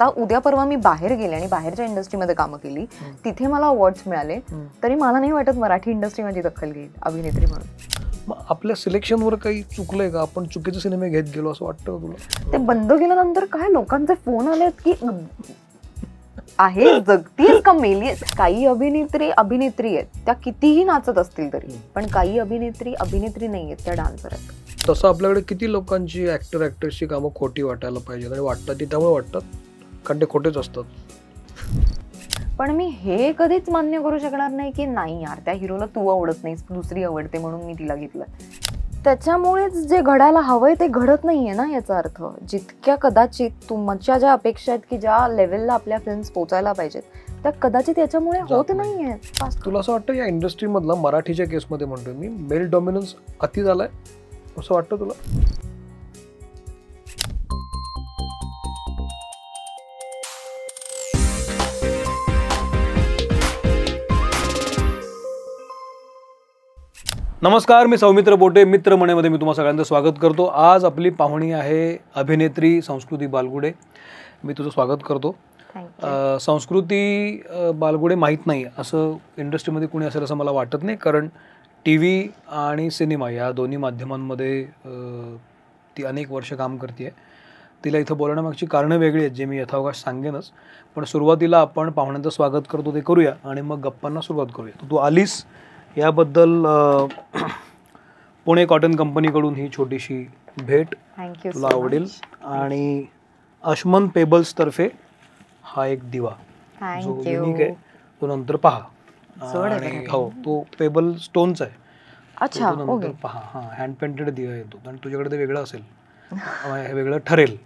आता उद्या परवा मी बाहेर गेले आणि बाहेरच्या इंडस्ट्रीमध्ये कामं केली, तिथे मला अवॉर्ड्स मिळाले, तरी मला नाही वाटत मराठी इंडस्ट्री माझी दखल घेईल अभिनेत्री म्हणून. मग आपल्या सिलेक्शनवर काही चुकलंय का? आपण चुकीचे सिनेमे घेत गेलो असं वाटतं तुला? ते बंद केल्यानंतर काय लोकांचे फोन आलेत की आहे जगतीच का मेली. काही अभिनेत्री आहेत, त्या कितीही नाचत असतील तरी, पण काही अभिनेत्री नाही आहेत, त्या डान्सर आहेत. तसं आपल्याकडे किती लोकांची ऍक्टर्सची कामं खोटी वाटायला पाहिजेत आणि वाटतात ती त्यामुळे वाटतात कारण ते खोटेच असतात. पण मी हे कधीच मान्य करू शकणार नाही की नाही यार त्या हिरोला तू आवडत नाहीस, दुसरी आवडते म्हणून मी तिला घेतलं. त्याच्यामुळेच जे घडायला हवंय ते घडत नाहीये ना. याचा अर्थ जितक्या कदाचित तुमच्या ज्या अपेक्षा आहेत की ज्या लेवलला आपल्या फिल्म्स पोचायला पाहिजेत त्या कदाचित याच्यामुळे होत नाहीये. तुला असं वाटतं या इंडस्ट्रीमधला मराठीच्या केसमध्ये म्हणतोय मी मेल डॉमिनन्स अति झालाय असं वाटतं तुला? नमस्कार, मी सौमित्र बोटे. मित्रमणेमध्ये मी तुम्हा सगळ्यांचं स्वागत करतो. आज आपली पाहुणी आहे अभिनेत्री संस्कृती बालगुडे. मी तुझं स्वागत करतो. संस्कृती बालगुडे माहीत नाही असं इंडस्ट्रीमध्ये कोणी असेल असं मला वाटत नाही, कारण टी व्ही आणि सिनेमा या दोन्ही माध्यमांमध्ये ती अनेक वर्ष काम करते आहे. तिला इथं बोलण्यामागची कारणं वेगळी आहेत जे मी यथावकाश सांगेनच, पण सुरुवातीला आपण पाहुण्यांचं स्वागत करतो ते करूया आणि मग गप्पांना सुरुवात करूया. तू आलीस याबद्दल पुणे कॉटन कंपनीकडून ही छोटीशी भेट तुला आवडेल. आणि अश्मन पेबल्स तर्फे हा एक दिवा जो युनिक आहे तो नंतर पहा. आणि हो, तो पेबल स्टोनचा आहे. अच्छा, नंतर पहा. हा, हँड पेंटेड दिवा येतो आणि तुझ्याकडे ते वेगळं असेल, हे वेगळं ठरेल.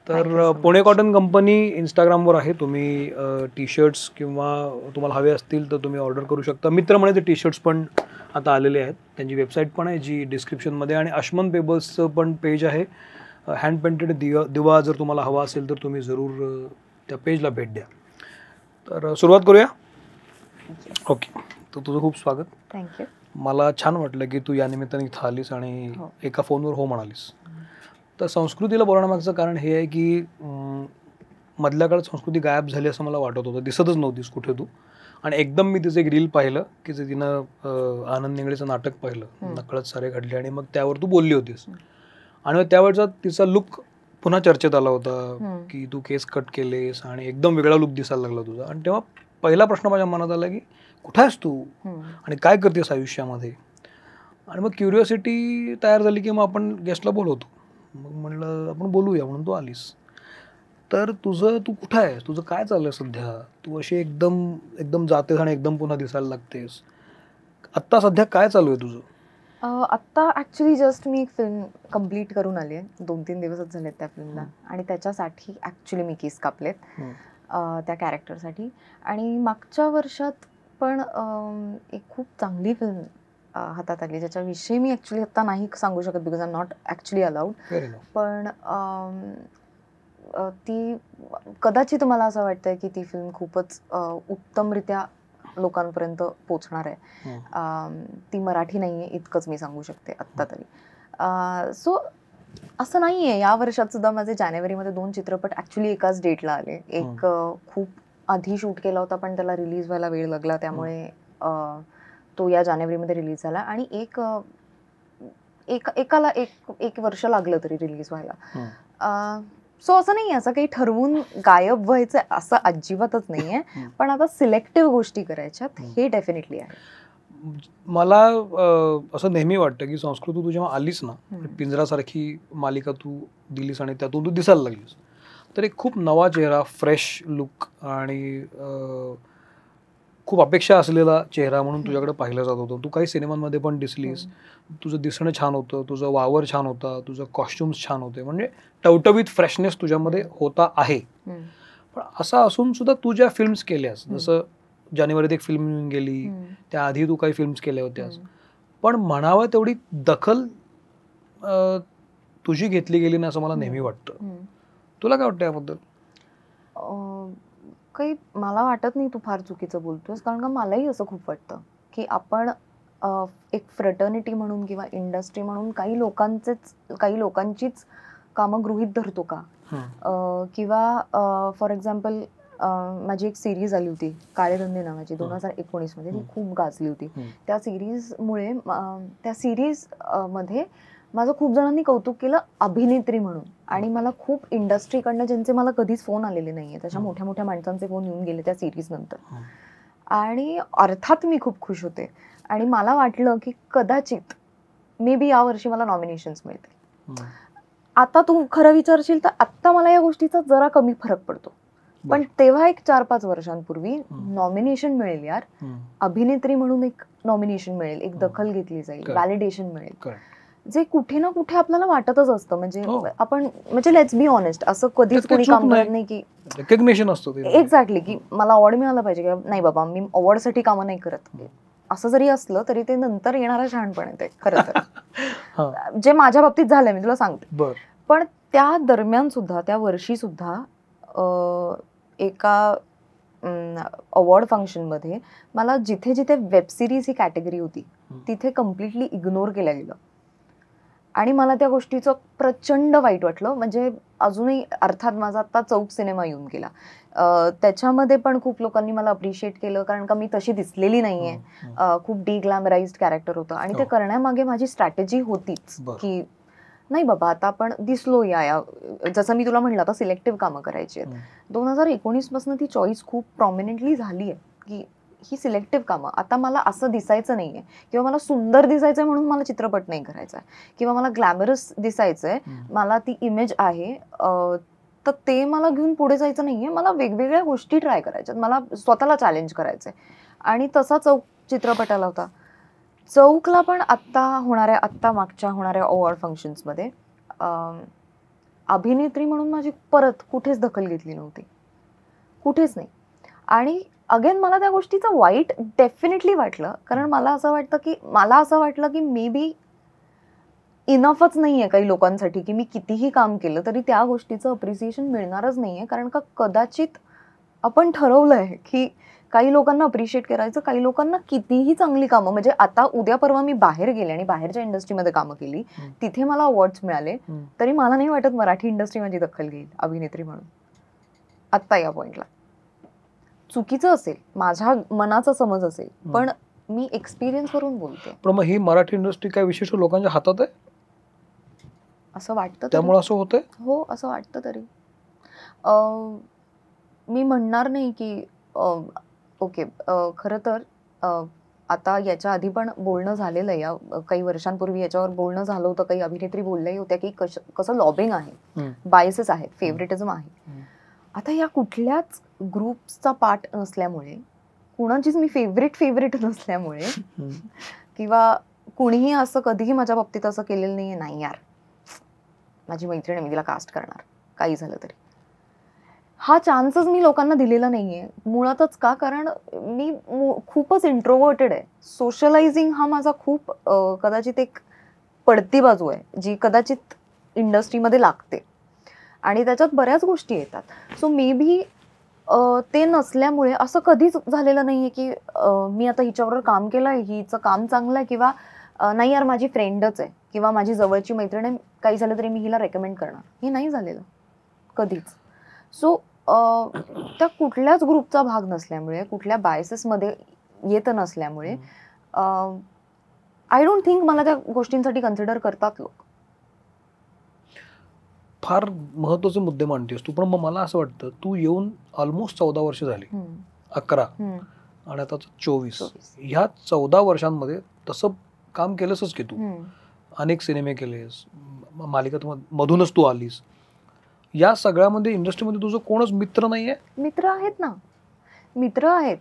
तर पुणे कॉटन कंपनी इंस्टाग्रामवर आहे. तुम्ही टी शर्ट्स किंवा तुम्हाला हवे असतील तर तुम्ही ऑर्डर करू शकता. मित्रमणेचे टी शर्ट्स पण आता आलेले आहेत. त्यांची वेबसाईट पण आहे जी डिस्क्रिप्शनमध्ये, आणि अश्मन पेबल्सचं पण पेज आहे. हँड पेंटेड दिवा जर तुम्हाला हवा असेल तर तुम्ही जरूर त्या पेजला भेट द्या. तर सुरुवात करूया. ओके, तर तुझं खूप स्वागत. थँक्यू. मला छान वाटलं की तू या निमित्ताने इथं आलीस आणि एका फोनवर हो म्हणालीस. तर संस्कृतीला बोलण्यामागचं कारण हे आहे की मधल्या काळात संस्कृती गायब झाली असं मला वाटत होतं. दिसतच नव्हतीस कुठे तू. आणि एकदम मी तिचं एक रील पाहिलं की जे तिनं आनंद निंगळेचं नाटक पाहिलं, नकळत सारे घडले, आणि मग त्यावर तू बोलली होतीस. आणि त्यावेळचा तिचा लुक पुन्हा चर्चेत आला होता की तू केस कट केलेस आणि एकदम वेगळा लुक दिसायला लागला तुझा. आणि तेव्हा पहिला प्रश्न माझ्या मनात आला की कुठे आहेस तू आणि काय करतेस आयुष्यामध्ये. आणि मग क्युरिओसिटी तयार झाली की मग आपण गेस्टला बोलवतो. मग म्हणलं आपण बोलूया, म्हणून तू आलीस. तर तू कुठं आहेस, तुझं काय चाललंय सध्या? तू अशी एकदम जातेस आणि एकदम पुन्हा दिसायला लागतेस. आत्ता सध्या काय चालू आहे तुझं? आत्ता ॲक्च्युली जस्ट मी एक फिल्म कम्प्लीट करून आली आहे. 2-3 दिवसच झालेत त्या फिल्मला, आणि त्याच्यासाठी ॲक्च्युली मी केस कापलेत त्या कॅरेक्टरसाठी. आणि मागच्या वर्षात पण एक खूप चांगली फिल्म हातात आली ज्याच्याविषयी मी ॲक्च्युली आत्ता नाही सांगू शकत because I am not actually allowed. पण ती कदाचित मला असं वाटतंय की ती फिल्म खूपच उत्तमरित्या लोकांपर्यंत पोचणार आहे. ती मराठी नाही आहे इतकंच मी सांगू शकते आत्ता तरी. सो असं नाही आहे, या वर्षात सुद्धा माझे जानेवारीमध्ये 2 चित्रपट ॲक्च्युली एकाच डेटला आले. एक खूप आधी शूट केला होता पण त्याला रिलीज व्हायला वेळ लागला, त्यामुळे तो या जानेवारीमध्ये रिलीज झाला. आणि एकाला एक वर्ष लागलं तरी रिलीज व्हायला. सो असं नाही आहे, असं काही ठरवून गायब व्हायचं असं अजिबातच नाही आहे. पण आता सिलेक्टिव्ह गोष्टी करायच्यात हे डेफिनेटली आहे. मला असं नेहमी वाटतं की संस्कृती तू जेव्हा आलीस ना, पिंजरासारखी मालिका तू दिलीस आणि त्यातून तू दिसायला लागलीस, तर एक खूप नवा चेहरा, फ्रेश लुक आणि खूप अपेक्षा असलेला चेहरा म्हणून तुझ्याकडे पाहिलं जात होतं. तू काही सिनेमांमध्ये पण दिसलीस, तुझं दिसणं छान होतं, तुझं वावर छान होता, तुझं कॉस्ट्युम्स छान होते, म्हणजे टवटवीत फ्रेशनेस तुझ्यामध्ये होता आहे. पण असं असून सुद्धा तू ज्या फिल्म्स केल्यास, जसं जानेवारीत एक फिल्म गेली, त्याआधी तू काही फिल्म्स केल्या होत्यास, पण म्हणावं तेवढी दखल तुझी घेतली गेली नाही असं मला नेहमी वाटतं. तुला काय वाटतं याबद्दल? काही मला वाटत नाही तू फार चुकीचं बोलतोस, कारण का मलाही असं खूप वाटतं की आपण एक फ्रेटर्निटी म्हणून किंवा इंडस्ट्री म्हणून काही लोकांचीच कामं गृहीत धरतो का, किंवा फॉर एक्झाम्पल माझी एक सिरीज आली होती काळे धंदे नावाची 2019 मध्ये, ती खूप गाजली होती. त्या सिरीजमुळे त्या सिरीज मध्ये माझं खूप जणांनी कौतुक केलं अभिनेत्री म्हणून, आणि मला खूप इंडस्ट्रीकडनं ज्यांचे मला कधीच फोन आलेले नाहीये, तशा मोठ्या मोठ्या माणसांचे फोन येऊन गेले त्या सिरीज नंतर. आणि अर्थात मी खूप खुश होते आणि मला वाटलं की कदाचित मे बी यावर्षी मला नॉमिनेशन्स मिळतील. आता तू खरं विचारशील तर आत्ता मला या गोष्टीचा जरा कमी फरक पडतो, पण तेव्हा एक 4-5 वर्षांपूर्वी नॉमिनेशन मिळेल यार, अभिनेत्री म्हणून एक नॉमिनेशन मिळेल, एक दखल घेतली जाईल, व्हॅलिडेशन मिळेल, जे कुठे ना कुठे आपल्याला वाटतच असतं. म्हणजे आपण म्हणजे लेट्स बी ऑनेस्ट, असं कधीच कोणी काम करत नाही की रेकग्निशन असतं एक्झॅक्टली की मला अवॉर्ड मिळाला पाहिजे किंवा नाही बाबा मी अवॉर्डसाठी कामं नाही करत. असं जरी असलं तरी ते नंतर येणारा शहाणपण आहे ते खरं तर, जे माझ्या बाबतीत झालंय मी तुला सांगते. पण त्या दरम्यान सुद्धा, त्या वर्षी सुद्धा एका अवॉर्ड फंक्शनमध्ये मला जिथे जिथे वेब सिरीज ही कॅटेगरी होती तिथे कम्प्लिटली इग्नोर केलं गेलं आणि मला त्या गोष्टीचं प्रचंड वाईट वाटलं. म्हणजे अजूनही अर्थात माझा आता चौक सिनेमा येऊन गेला, त्याच्यामध्ये पण खूप लोकांनी मला अप्रिशिएट केलं, कारण का मी तशी दिसलेली नाहीये, खूप डिग्लॅमराइज्ड कॅरेक्टर होतं आणि ते करण्यामागे माझी स्ट्रॅटेजी होतीच की नाही बाबा आता आपण दिसलो या जसं मी तुला म्हणलं आता सिलेक्टिव्ह कामं करायची आहेत. 2019 पासून ती चॉईस खूप प्रॉमिनंटली झाली आहे की ही सिलेक्टिव्ह कामं, आता मला असं दिसायचं नाहीये किंवा मला सुंदर दिसायचंय म्हणून मला चित्रपट नाही करायचा आहे किंवा मला ग्लॅमरस दिसायचंय, मला ती इमेज आहे, तर ते मला घेऊन पुढे जायचं नाहीये, मला वेगवेगळ्या गोष्टी ट्राय करायच्यात, मला स्वतःला चॅलेंज करायचंय. आणि तसा चौक चित्रपटाला होता. चौकला पण आत्ता मागच्या होणाऱ्या अवॉर्ड फंक्शन्समध्ये अभिनेत्री म्हणून माझी परत कुठेच दखल घेतली नव्हती, कुठेच नाही. आणि अगेन मला त्या गोष्टीचं वाईट डेफिनेटली वाटलं, कारण मला असं वाटलं की मे बी इनफच नाहीये काही लोकांसाठी की मी कितीही काम केलं तरी त्या गोष्टीचं अप्रिसिएशन मिळणारच नाहीये, कारण का कदाचित आपण ठरवलंय की काही लोकांना अप्रिशिएट करायचं, काही लोकांना कितीही चांगली कामं, म्हणजे आता उद्या परवा मी बाहेर गेले आणि बाहेरच्या इंडस्ट्रीमध्ये कामं केली, तिथे मला अवॉर्ड्स मिळाले, तरी मला नाही वाटत मराठी इंडस्ट्री माझी दखल घेईल अभिनेत्री म्हणून आत्ता या पॉइंटला. चुकीचं असेल, माझ्या मनाचा समज असेल, पण मी एक्सपिरियन्स करून बोलते. पण मग ही मराठी इंडस्ट्री काय विशिष्ट लोकांच्या हातात आहे असं वाटतं, त्यामुळे असं होतंय. हो असं वाटतं. तरी मी म्हणणार नाही की ओके, खरं तर आता याच्या आधी पण बोलणं झालेलं आहे, या काही वर्षांपूर्वी याच्यावर बोलणं झालं होतं, काही अभिनेत्री बोलल्याही होत्या की कसं लॉबिंग आहे, बायसेस आहेत, फेवरेटिझम आहे. आता या कुठल्याच ग्रुप्सचा पार्ट नसल्यामुळे, कुणाचीच मी फेवरेट नसल्यामुळे, किंवा कुणीही असं कधीही माझ्या बाबतीत असं केलेलं नाहीये नाही यार माझी मैत्रीण मी तिला कास्ट करणार काही झालं तरी, हा चान्सच मी लोकांना दिलेला नाहीये मुळातच. का? कारण मी खूपच इंट्रोवर्टेड आहे. सोशलायझिंग हा माझा खूप कदाचित एक पडती बाजू आहे जी कदाचित इंडस्ट्रीमध्ये लागते आणि त्याच्यात बऱ्याच गोष्टी येतात. सो मे बी ते नसल्यामुळे असं कधीच झालेलं नाहीये की मी आता हिच्याबरोबर काम केलंय, हिचं काम चांगलं आहे, किंवा नाही यार माझी फ्रेंडच आहे किंवा माझी जवळची मैत्रीण आहे, काही झालं तरी मी हिला रेकमेंड करणार, हे नाही झालेलं कधीच. सो त्या कुठल्याच ग्रुपचा भाग नसल्यामुळे, कुठल्या बायसेसमध्ये येत नसल्यामुळे आय डोंट थिंक मला त्या गोष्टींसाठी कन्सिडर करतात लोक. फार महत्वाचे मुद्दे मांडतेस तू, पण मग मला असं वाटतं तू येऊन ऑलमोस्ट 14 वर्ष झाली, 11 आणि आता 24, ह्या 14 वर्षांमध्ये तसं काम केलंसच की तू, अनेक सिनेमे केलेस, मालिकांमधूनच तू आलीस, या सगळ्यामध्ये इंडस्ट्रीमध्ये तुझं कोणच मित्र नाहीये? मित्र आहेत ना, मित्र आहेत,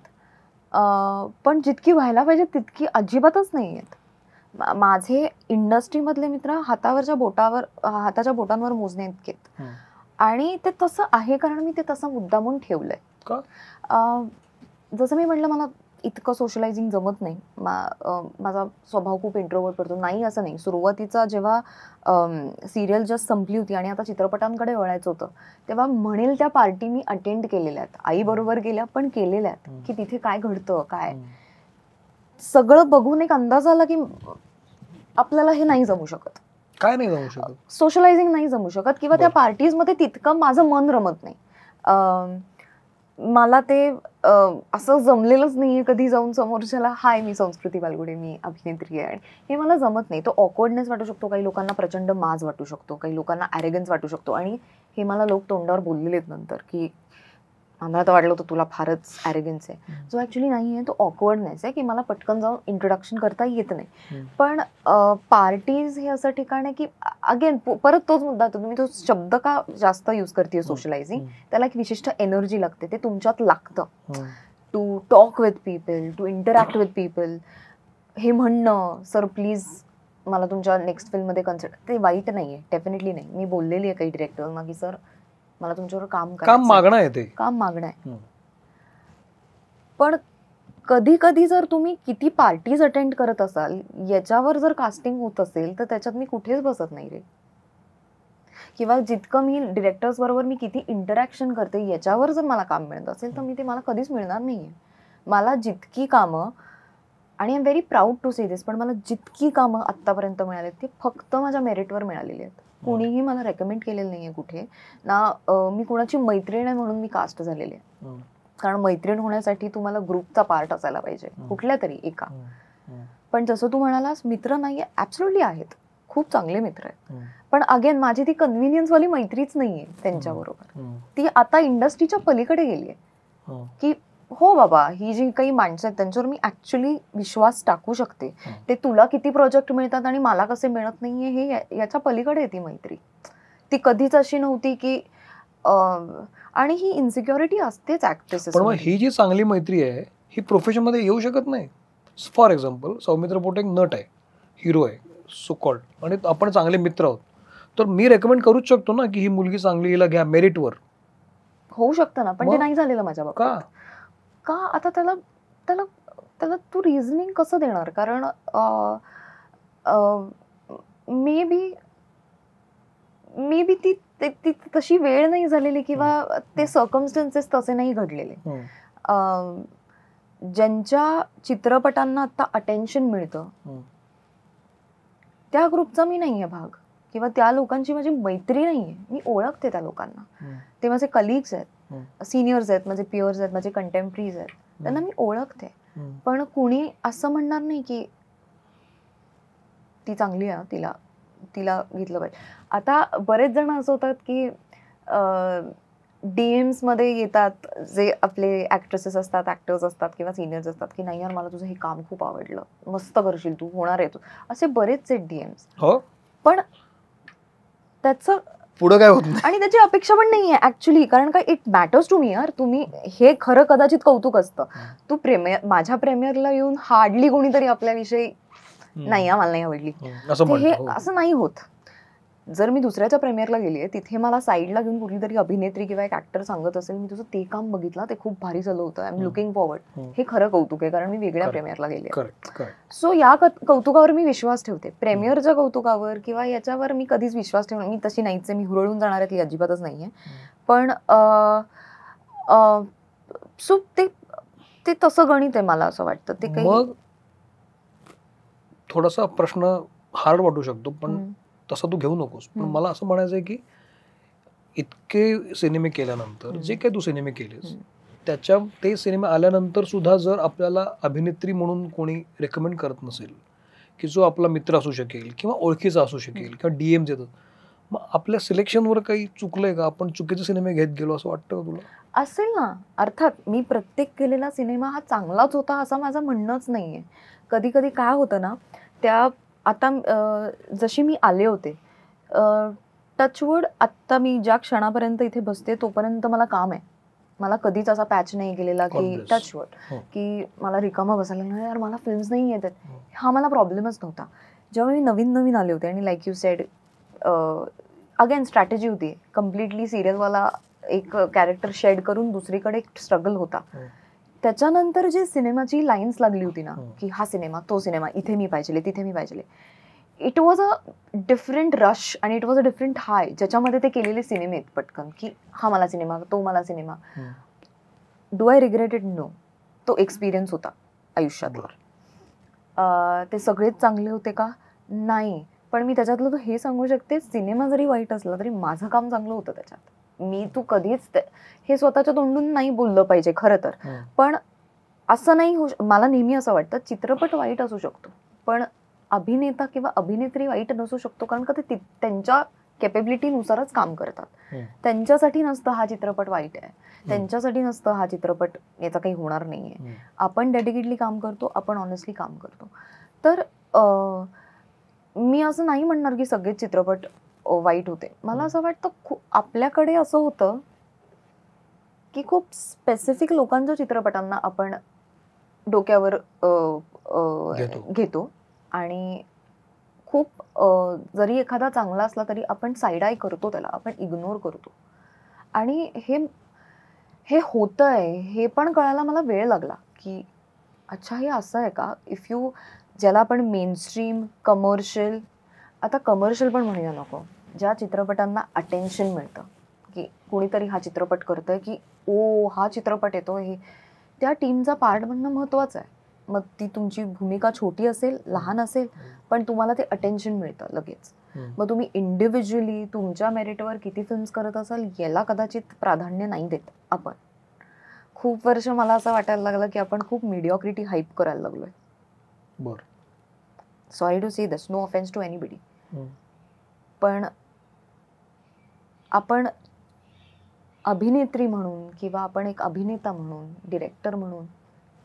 पण जितकी व्हायला पाहिजे तितकी अजिबातच नाही आहेत. माझे इंडस्ट्रीमधले मित्र हाताच्या बोटांवर मोजणे इतकेत, आणि ते तसं आहे कारण मी ते तसं मुद्दामून ठेवलंय. का? जसं मी म्हटलं मला इतकं सोशलायझिंग जमत नाही, माझा स्वभाव खूप इंट्रोवर्ट पडतो. नाही असं नाही, सुरुवातीचा जेव्हा सिरियल जस्ट संपली होती आणि आता चित्रपटांकडे वळायचं होतं तेव्हा म्हणेल त्या पार्टी मी अटेंड केलेल्या आहेत, आई बरोबर गेल्या पण केलेल्या आहेत, की तिथे काय घडतं काय सगळं बघून एक अंदाज आला की आपल्याला हे नाही जमू शकत. काय नाही जमू शकत, सोशलायझिंग नाही जमू शकत किंवा त्या पार्टीजमध्ये तितकं माझं मन रमत नाही. मला ते असं जमलेलंच नाहीये कधी जाऊन समोरच्याला हाय मी संस्कृती बालगुडे, मी अभिनेत्री आहे, हे मला जमत नाही. तो ऑकवर्डनेस वाटू शकतो, काही लोकांना प्रचंड माज वाटू शकतो, काही लोकांना ॲरेगन्स वाटू शकतो. आणि हे मला लोक तोंडावर बोललेले आहेत नंतर की आम्हाला तर वाटलं होतं तुला फारच ॲरेगन्स आहे, जो ॲक्च्युली नाही आहे. तो ऑकवर्डनेस आहे की मला पटकन जाऊन इंट्रोडक्शन करता येत नाही. पण पार्टीज हे असं ठिकाण आहे की अगेन परत तोच मुद्दा होतो, तुम्ही तो शब्द का जास्त यूज करते सोशलायझिंग, त्याला एक विशिष्ट एनर्जी लागते, ते तुमच्यात लागतं to talk with people, to interact with people. हे म्हणणं सर प्लीज मला तुमच्या नेक्स्ट फिल्ममध्ये कन्सिडर, ते वाईट नाही आहे, डेफिनेटली नाही. मी बोललेली आहे काही डिरेक्टरना की सर मला तुमच्यावर काम मागणं आहे, ते काम मागणं आहे. पण कधी कधी जर तुम्ही किती पार्टीज अटेंड करत असाल याच्यावर जर कास्टिंग होत असेल तर त्याच्यात मी कुठेच बसत नाही रे. किंवा जितकं मी डिरेक्टर्स बरोबर मी किती इंटरॅक्शन करते याच्यावर जर मला काम मिळत असेल तर मी ते मला कधीच मिळणार नाहीये. मला जितकी कामं, आणि I am very proud to say this, पण मला जितकी कामं आत्तापर्यंत मिळाली ती फक्त माझ्या मेरिटवर मिळालेली आहेत. कुणीही मला रेकमेंड केलेलं नाहीये कुठे ना. मी कुणाची मैत्रीण आहे म्हणून मी कास्ट झालेली आहे. कारण मैत्रीण होण्यासाठी तुम्हाला ग्रुपचा पार्ट असायला पाहिजे कुठल्या तरी एका. पण जसं तू म्हणालास मित्र नाहीये, ऍब्सोल्युटली आहेत, खूप चांगले मित्र आहेत. पण अगेन माझी ती कन्व्हिनियन्स वाली मैत्रीच नाहीये त्यांच्याबरोबर. ती आता इंडस्ट्रीच्या पलीकडे गेली आहे की हो बाबा ही जी काही माणसं आहेत त्यांच्यावर मी ऍक्च्युली विश्वास टाकू शकते. ते तुला किती प्रोजेक्ट मिळतात आणि मला कसे मिळत नाहीये हे याच्या पलीकडे आहे ती मैत्री. ती कधीच अशी नव्हती की आणि ही इन्सिक्युरिटी असतेच ऍक्ट्रेसेस. पण ही जी चांगली मैत्री आहे ही प्रोफेशन मध्ये येऊ शकत नाही. फॉर एक्झाम्पल सौमित्र पोटे एक नट आहे, हिरो आहे सो कॉल्ड, आणि आपण चांगले मित्र आहोत, तर मी रेकमेंड करूच शकतो ना की ही मुलगी चांगली, हिला घ्या मेरिटवर. होऊ शकतं ना, पण ते नाही झालेलं माझ्या बाबतीत. का आता त्याला तू रिझनिंग कसं देणार? कारण मे बी ती तशी वेळ नाही झालेली किंवा ते सर्कमस्टन्सेस तसे नाही घडलेले. ज्यांच्या चित्रपटांना आता अटेन्शन मिळतं त्या ग्रुपचा मी नाहीये भाग, किंवा त्या लोकांची माझी मैत्री नाहीये. मी ओळखते त्या लोकांना, ते माझे कलिग्स आहेत, सिनियर्स आहेत, माझे पियर्स आहेत, माझे कंटेम्परीज आहेत, त्यांना मी ओळखते. पण कुणी असं म्हणणार नाही की ती चांगली आहे तिला घेतलं पाहिजे. आता बरेच जण असं होतात की डीएम्स मध्ये येतात जे आपले ऍक्ट्रेसेस असतात, ऍक्टर्स असतात किंवा सिनियर्स असतात की नाही यार मला तुझं हे काम खूप आवडलं, मस्त करशील तू, होणार आहे तू, असे बरेच आहेत डीएम्स. पण त्याचं पुढे काय होत नाही आणि त्याची अपेक्षा पण नाहीये ऍक्च्युअली. कारण काय इट मॅटर्स टू मी यार. तुम्ही हे खरं कदाचित कौतुक असतं. तू माझ्या प्रेमियरला येऊन हार्डली कोणीतरी आपल्याविषयी नाही मला नाही आवडली हे असं नाही होत. जर मी दुसऱ्याच्या प्रेमियरला गेली आहे तिथे मला साईडला घेऊन कुठली तरी अभिनेत्री किंवा एक ऍक्टर सांगत असेल मी तुझं ते काम बघितलं ते खूप भारी झालं होतं, आय एम लुकिंग फॉरवर्ड, हे खरं कौतुक आहे कारण मी वेगळ्या प्रेमियरला गेले. सो या कौतुकावर मी विश्वास ठेवते. प्रेमियरच्या कौतुकावर किंवा याच्यावर मी कधीच विश्वास ठेवणार, मी तशी नाहीच आहे, मी हुरळून जाणार आहे ती अजिबातच नाहीये. पण सो ते तसं गणित आहे मला असं वाटतं. ते काही थोडासा प्रश्न हार्ड वाटू शकतो पण तसं तू घेऊ नकोस. पण मला असं म्हणायचं आहे की इतके सिनेमे केल्यानंतर जे काही तू सिनेमे केलेस ते सिनेमे आल्यानंतर सुद्धा जर आपल्याला अभिनेत्री म्हणून कोणी रेकमेंड करत नसेल की जो आपला मित्र असू शकेल किंवा ओळखीचा असू शकेल किंवा डीएम येतात, मग आपल्या सिलेक्शनवर काही चुकलंय का? आपण चुकीचे सिनेमे घेत गेलो असं वाटतं तुला? असेल ना, अर्थात मी प्रत्येक केलेला सिनेमा हा चांगलाच होता असं माझं म्हणणंच नाहीये. कधी कधी काय होतं ना, त्या आता जशी मी आले होते टचवूड, आत्ता मी ज्या क्षणापर्यंत इथे बसते तोपर्यंत मला काम आहे. मला कधीच असा पॅच नाही गेलेला की टचवूड की मला रिकामा बसायला नाही यार मला फिल्म्स नाही येतात, हा मला प्रॉब्लेमच नव्हता. जेव्हा मी नवीन आले होते आणि like you sed again strategy होती, कम्प्लिटली सिरियलवाला एक कॅरेक्टर शेड करून दुसरीकडे एक स्ट्रगल होता. त्याच्यानंतर जे सिनेमाची लाईन्स लागली होती ना की हा सिनेमा तो सिनेमा, इथे मी पाहिजे तिथे मी पाहिजे, it was a different rush आणि इट वॉज अ डिफरंट हाय ज्याच्यामध्ये ते केलेले सिनेमे आहेत पटकन की हा मला सिनेमा तो मला cinema. Do I regret it? No. तो एक्सपिरियन्स होता आयुष्यातला. ते सगळेच चांगले होते का? नाही. पण मी त्याच्यातलं हे सांगू शकते, सिनेमा जरी वाईट असला तरी माझं काम चांगलं होतं त्याच्यात. मी तू कधीच हे स्वतःच्या तोंडून नाही बोललं पाहिजे खरं तर, पण असं नाही मला नेहमी असं वाटतं चित्रपट वाईट असू शकतो पण अभिनेता किंवा अभिनेत्री वाईट नसू शकतो, कारण का ते त्यांच्या कॅपेबिलिटीनुसारच काम करतात. त्यांच्यासाठी नसतं हा चित्रपट वाईट आहे, त्यांच्यासाठी नसतं हा चित्रपट याचा काही होणार नाहीये. आपण डेडिकेटली काम करतो, आपण ऑनेस्टली काम करतो. तर मी असं नाही म्हणणार की सगळेच चित्रपट वाईट होते. मला असं वाटतं आपल्याकडे असं होतं की खूप स्पेसिफिक लोकांच्या चित्रपटांना आपण डोक्यावर घेतो आणि खूप जरी एखादा चांगला असला तरी आपण साईड आय करतो, त्याला आपण इग्नोर करतो. आणि हे होतंय हे पण कळायला मला वेळ लागला की अच्छा हे असं आहे का. इफ यू ज्याला आपण मेनस्ट्रीम कमर्शियल, आता कमर्शियल पण म्हणूया नको, ज्या चित्रपटांना अटेन्शन मिळतं की कोणीतरी हा चित्रपट करतोय की ओ हा चित्रपट येतो, हे त्या टीमचा पार्ट बनणं महत्त्वाचं आहे. मग ती तुमची भूमिका छोटी असेल लहान असेल पण तुम्हाला ते अटेन्शन मिळतं लगेच. मग तुम्ही इंडिव्हिज्युअली तुमच्या मेरिटवर किती फिल्म्स करत असाल याला कदाचित प्राधान्य नाही देत आपण. खूप वर्ष मला असं वाटायला लागलं की आपण खूप मिडिओक्रिटी हाईप करायला लागलोय. बरं, sorry to say this, no offence to anybody, पण आपण अभिनेत्री म्हणून किंवा आपण एक अभिनेता म्हणून, डिरेक्टर म्हणून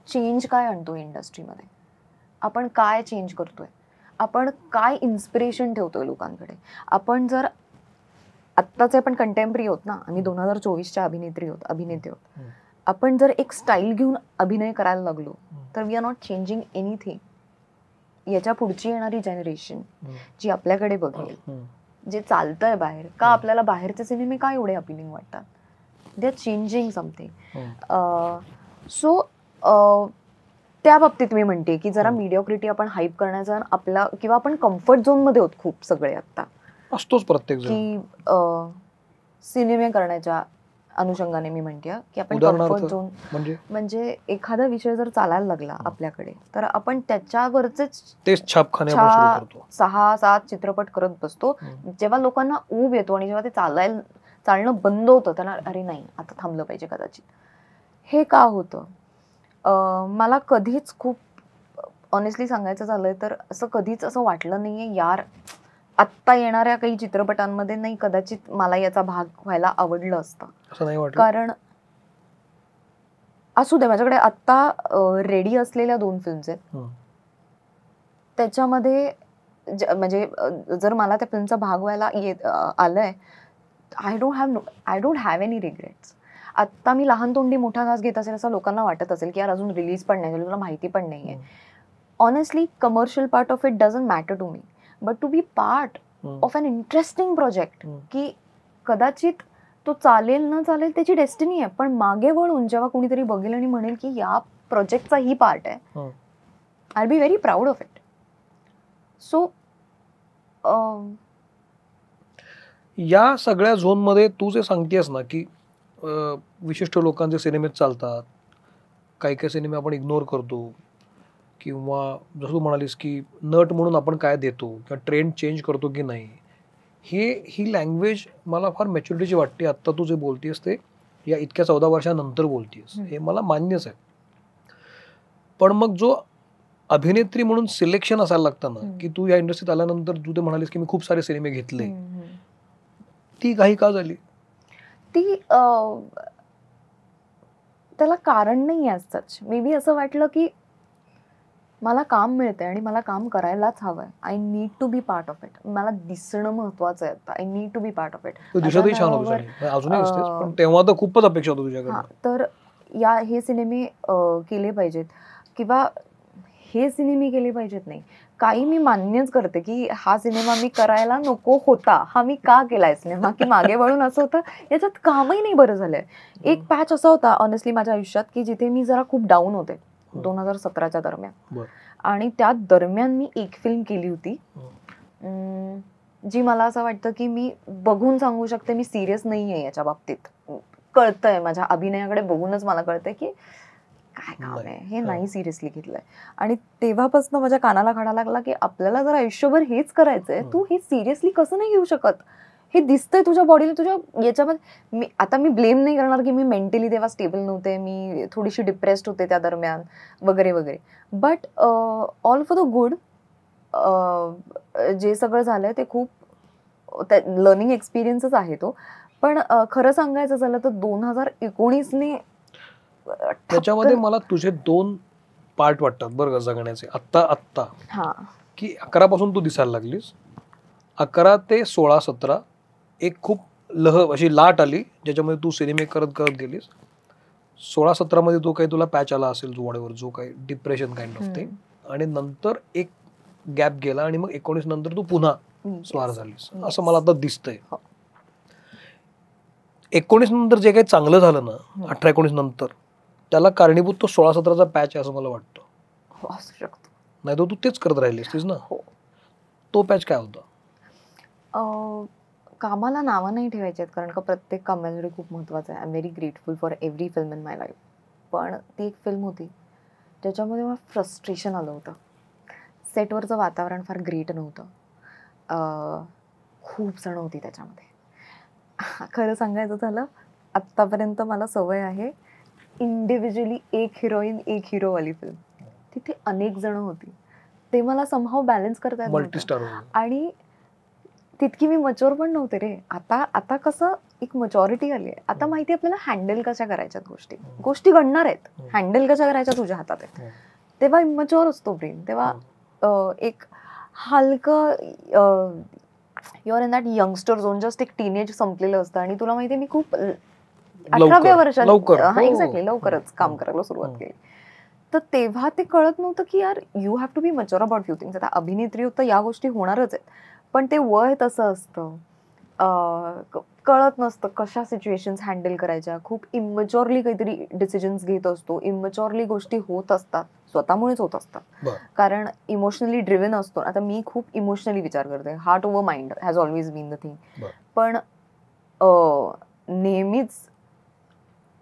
चेंज काय आणतो इंडस्ट्रीमध्ये, आपण काय चेंज करतोय, आपण काय इन्स्पिरेशन ठेवतोय लोकांकडे. आपण जर आत्ताचे आपण कंटेम्पररी होत ना, आम्ही 2024च्या अभिनेत्री होत, अभिनेते होत, आपण जर एक स्टाईल घेऊन अभिनय करायला लागलो तर we are not changing anything. याच्या पुढची येणारी जनरेशन जी आपल्याकडे बघेल, जे चालतंय बाहेर, का आपल्याला बाहेरचे सिनेमे काय एवढे अपीलिंग वाटतात, they are changing something. So त्या बाबतीत मी म्हणते की जरा मिडिओक्रिटी आपण हाईप करण्याचा आपला, किंवा आपण कम्फर्ट झोन मध्ये होत खूप सगळे आता असतोच प्रत्येक की सिनेमे करण्याच्या अनुषंगाने मी म्हणते की आपण कम्फर्ट झोन म्हणजे एखादा विषय जर चालायला लागला आपल्याकडे तर आपण त्याच्यावरचेच छापखाने 6-7 चित्रपट करत बसतो. जेव्हा लोकांना ऊब येतो आणि जेव्हा ते चालणं बंद होतं त्यांना अरे नाही आता थांबलं पाहिजे कदाचित. हे का होतं मला कधीच, खूप ऑनेस्टली सांगायचं झालंय तर असं कधीच असं वाटलं नाहीये यार आत्ता येणाऱ्या काही चित्रपटांमध्ये नाही कदाचित मला याचा भाग व्हायला आवडलं असतं. कारण असू दे, माझ्याकडे आत्ता रेडी असलेल्या 2 फिल्म्स आहेत, त्याच्यामध्ये म्हणजे जर मला त्या फिल्मचा भाग व्हायला आलंय, I don't have any regrets. आत्ता मी लहान तोंडी मोठा घास घेत असेल असं लोकांना वाटत असेल की यार अजून रिलीज पण नाही, तुला माहिती पण नाहीये. Honestly commercial part of it doesn't matter to me, but to be part of an interesting project, की कदाचित तो चालेल न चालेल त्याची डेस्टिनी आहे, पण मागे वळून जेव्हा कोणीतरी बघेल आणि म्हणेल की या प्रोजेक्टचा ही पार्ट आहे, I be very proud of it. So या सगळ्या झोनमध्ये तू जे सांगतेस ना की विशिष्ट लोकांचे सिनेमे चालतात, काही काही सिनेमे आपण इग्नोर करतो, किंवा जसं तू म्हणालीस की नट म्हणून आपण काय देतो किंवा ट्रेंड चेंज करतो की नाही, ही लँग्वेज मला फार मॅच्युरिटीची वाटते. आत्ता तू जे बोलतेस ते या इतक्या 14 वर्षानंतर बोलतेस, हे मला मान्यच आहे. पण मग जो अभिनेत्री म्हणून सिलेक्शन असायला लागतं ना, की तू या इंडस्ट्रीत आल्यानंतर तू ते म्हणालीस की मी खूप सारे सिनेमे घेतले, ती काही का झाली? ती त्याला कारण नाही आहे सच. मे बी असं वाटलं की मला काम मिळतंय आणि मला काम करायलाच हवंय. I need to be part of it. मला दिसणं महत्वाचं आहे आता. I need to be part of it. दिसतही छान होतं, अजूनही दिसतेस, पण तेव्हा तर खूपच अपेक्षा होती तुझ्याकडे. तर हे सिनेमे केले पाहिजेत किंवा हे सिनेमे केले पाहिजेत नाही, काही मी मान्यच करते की हा सिनेमा मी करायला नको होता, हा मी का केलाय सिनेमा, की मागे वळून असं होतं याच्यात कामही नाही बरं झालंय. एक पॅच असा होता ऑनेस्टली माझ्या आयुष्यात की जिथे मी जरा खूप डाऊन होते 2017च्या दरम्यान, आणि त्या दरम्यान मी एक फिल्म केली होती जी मला असं वाटतं की मी बघून सांगू शकते मी सिरियस नाहीये याच्या बाबतीत. कळतंय माझ्या अभिनयाकडे बघूनच मला कळतंय की काय काम आहे, हे नाही सिरियसली घेतलंय. आणि तेव्हापासून माझ्या कानाला खडा लागला की आपल्याला जर आयुष्यभर हेच करायचंय, तू हे सिरियसली कसं नाही घेऊ शकत? हे दिसतंय तुझ्या बॉडीला, तुझ्या याच्यामध्ये. मी ब्लेम नाही करणार की मी मेंटली तेव्हा स्टेबल नव्हते, मी थोडीशी डिप्रेस्ड होते त्या दरम्यान वगैरे वगैरे. But all for the good. जे सगळं झालंय ते खूप लर्निंग एक्सपिरियन्सच आहे तो. पण खरं सांगायचं झालं तर 2019ने त्याच्यामध्ये मला तुझे 2 पार्ट वाटतात बरं का जगण्याचे. आत्ता की 11 पासून तू दिसायला लागलीस, 11 ते 16-17 एक खूप अशी लाट आली ज्याच्यामध्ये तू सिनेमे करत करत गेलीस. 16-17 मध्ये तो काही तुला पॅच आला असेल बॉडीवर, जो काही डिप्रेशन काइंड ऑफ ते. आणि नंतर एक गॅप गेला आणि मग 19 नंतर तू पुन्हा स्वार झालीस असं मला आता दिसतंय. 19 नंतर जे काही चांगलं झालं ना 18-19 नंतर, त्याला कारणीभूत तो 16-17चा पॅच आहे असं मला वाटतं. असू शकतो. नाही तर तू तेच करत राहिलीस ना. तो पॅच काय होता? कामाला नावं नाही ठेवायची आहेत, कारण का प्रत्येक कामासाठी खूप महत्त्वाचं आहे. I am very grateful for every film in my life. पण ती एक फिल्म होती ज्याच्यामध्ये मला फ्रस्ट्रेशन आलं होतं. सेटवरचं वातावरण फार ग्रेट नव्हतं. खूप जण होती त्याच्यामध्ये. खरं सांगायचं झालं, आत्तापर्यंत मला सवय आहे इंडिव्हिज्युअली एक हिरोईन एक हिरोवाली फिल्म. तिथे अनेक जण होती, ते मला समहाव बॅलन्स करता येत नव्हतं. आणि तितकी मी मच्युअर पण नव्हते रे. आता कसं एक मच्युरिटी आली आहे. आता माहिती आपल्याला हँडल कशा करायच्यात गोष्टी घडणार आहेत, हँडल कशा करायच्या तुझ्या हातात आहेत. तेव्हा इमच्युअर असतो ब्रेन. तेव्हा एक हलकं your in that youngster zone, just एक टीनेज संपलेलं असतं. आणि तुला माहितीये मी खूप 18व्या वर्षात एक्झॅक्टली लवकरच काम करायला सुरुवात केली. तर तेव्हा ते कळत नव्हतं की यार you have to be mature about few things. आता अभिनेत्री होतं, या गोष्टी होणारच आहेत, पण ते वय तसं असतं. कळत नसतं कशा सिच्युएशन्स हँडल करायच्या. खूप इमच्युअरली काहीतरी डिसिजन्स घेत असतो. इमच्युअरली गोष्टी होत असतात, स्वतःमुळेच होत असतात, कारण इमोशनली ड्रिव्हन असतो. आता मी खूप इमोशनली विचार करते. Heart over mind has always been the thing. पण नेहमीच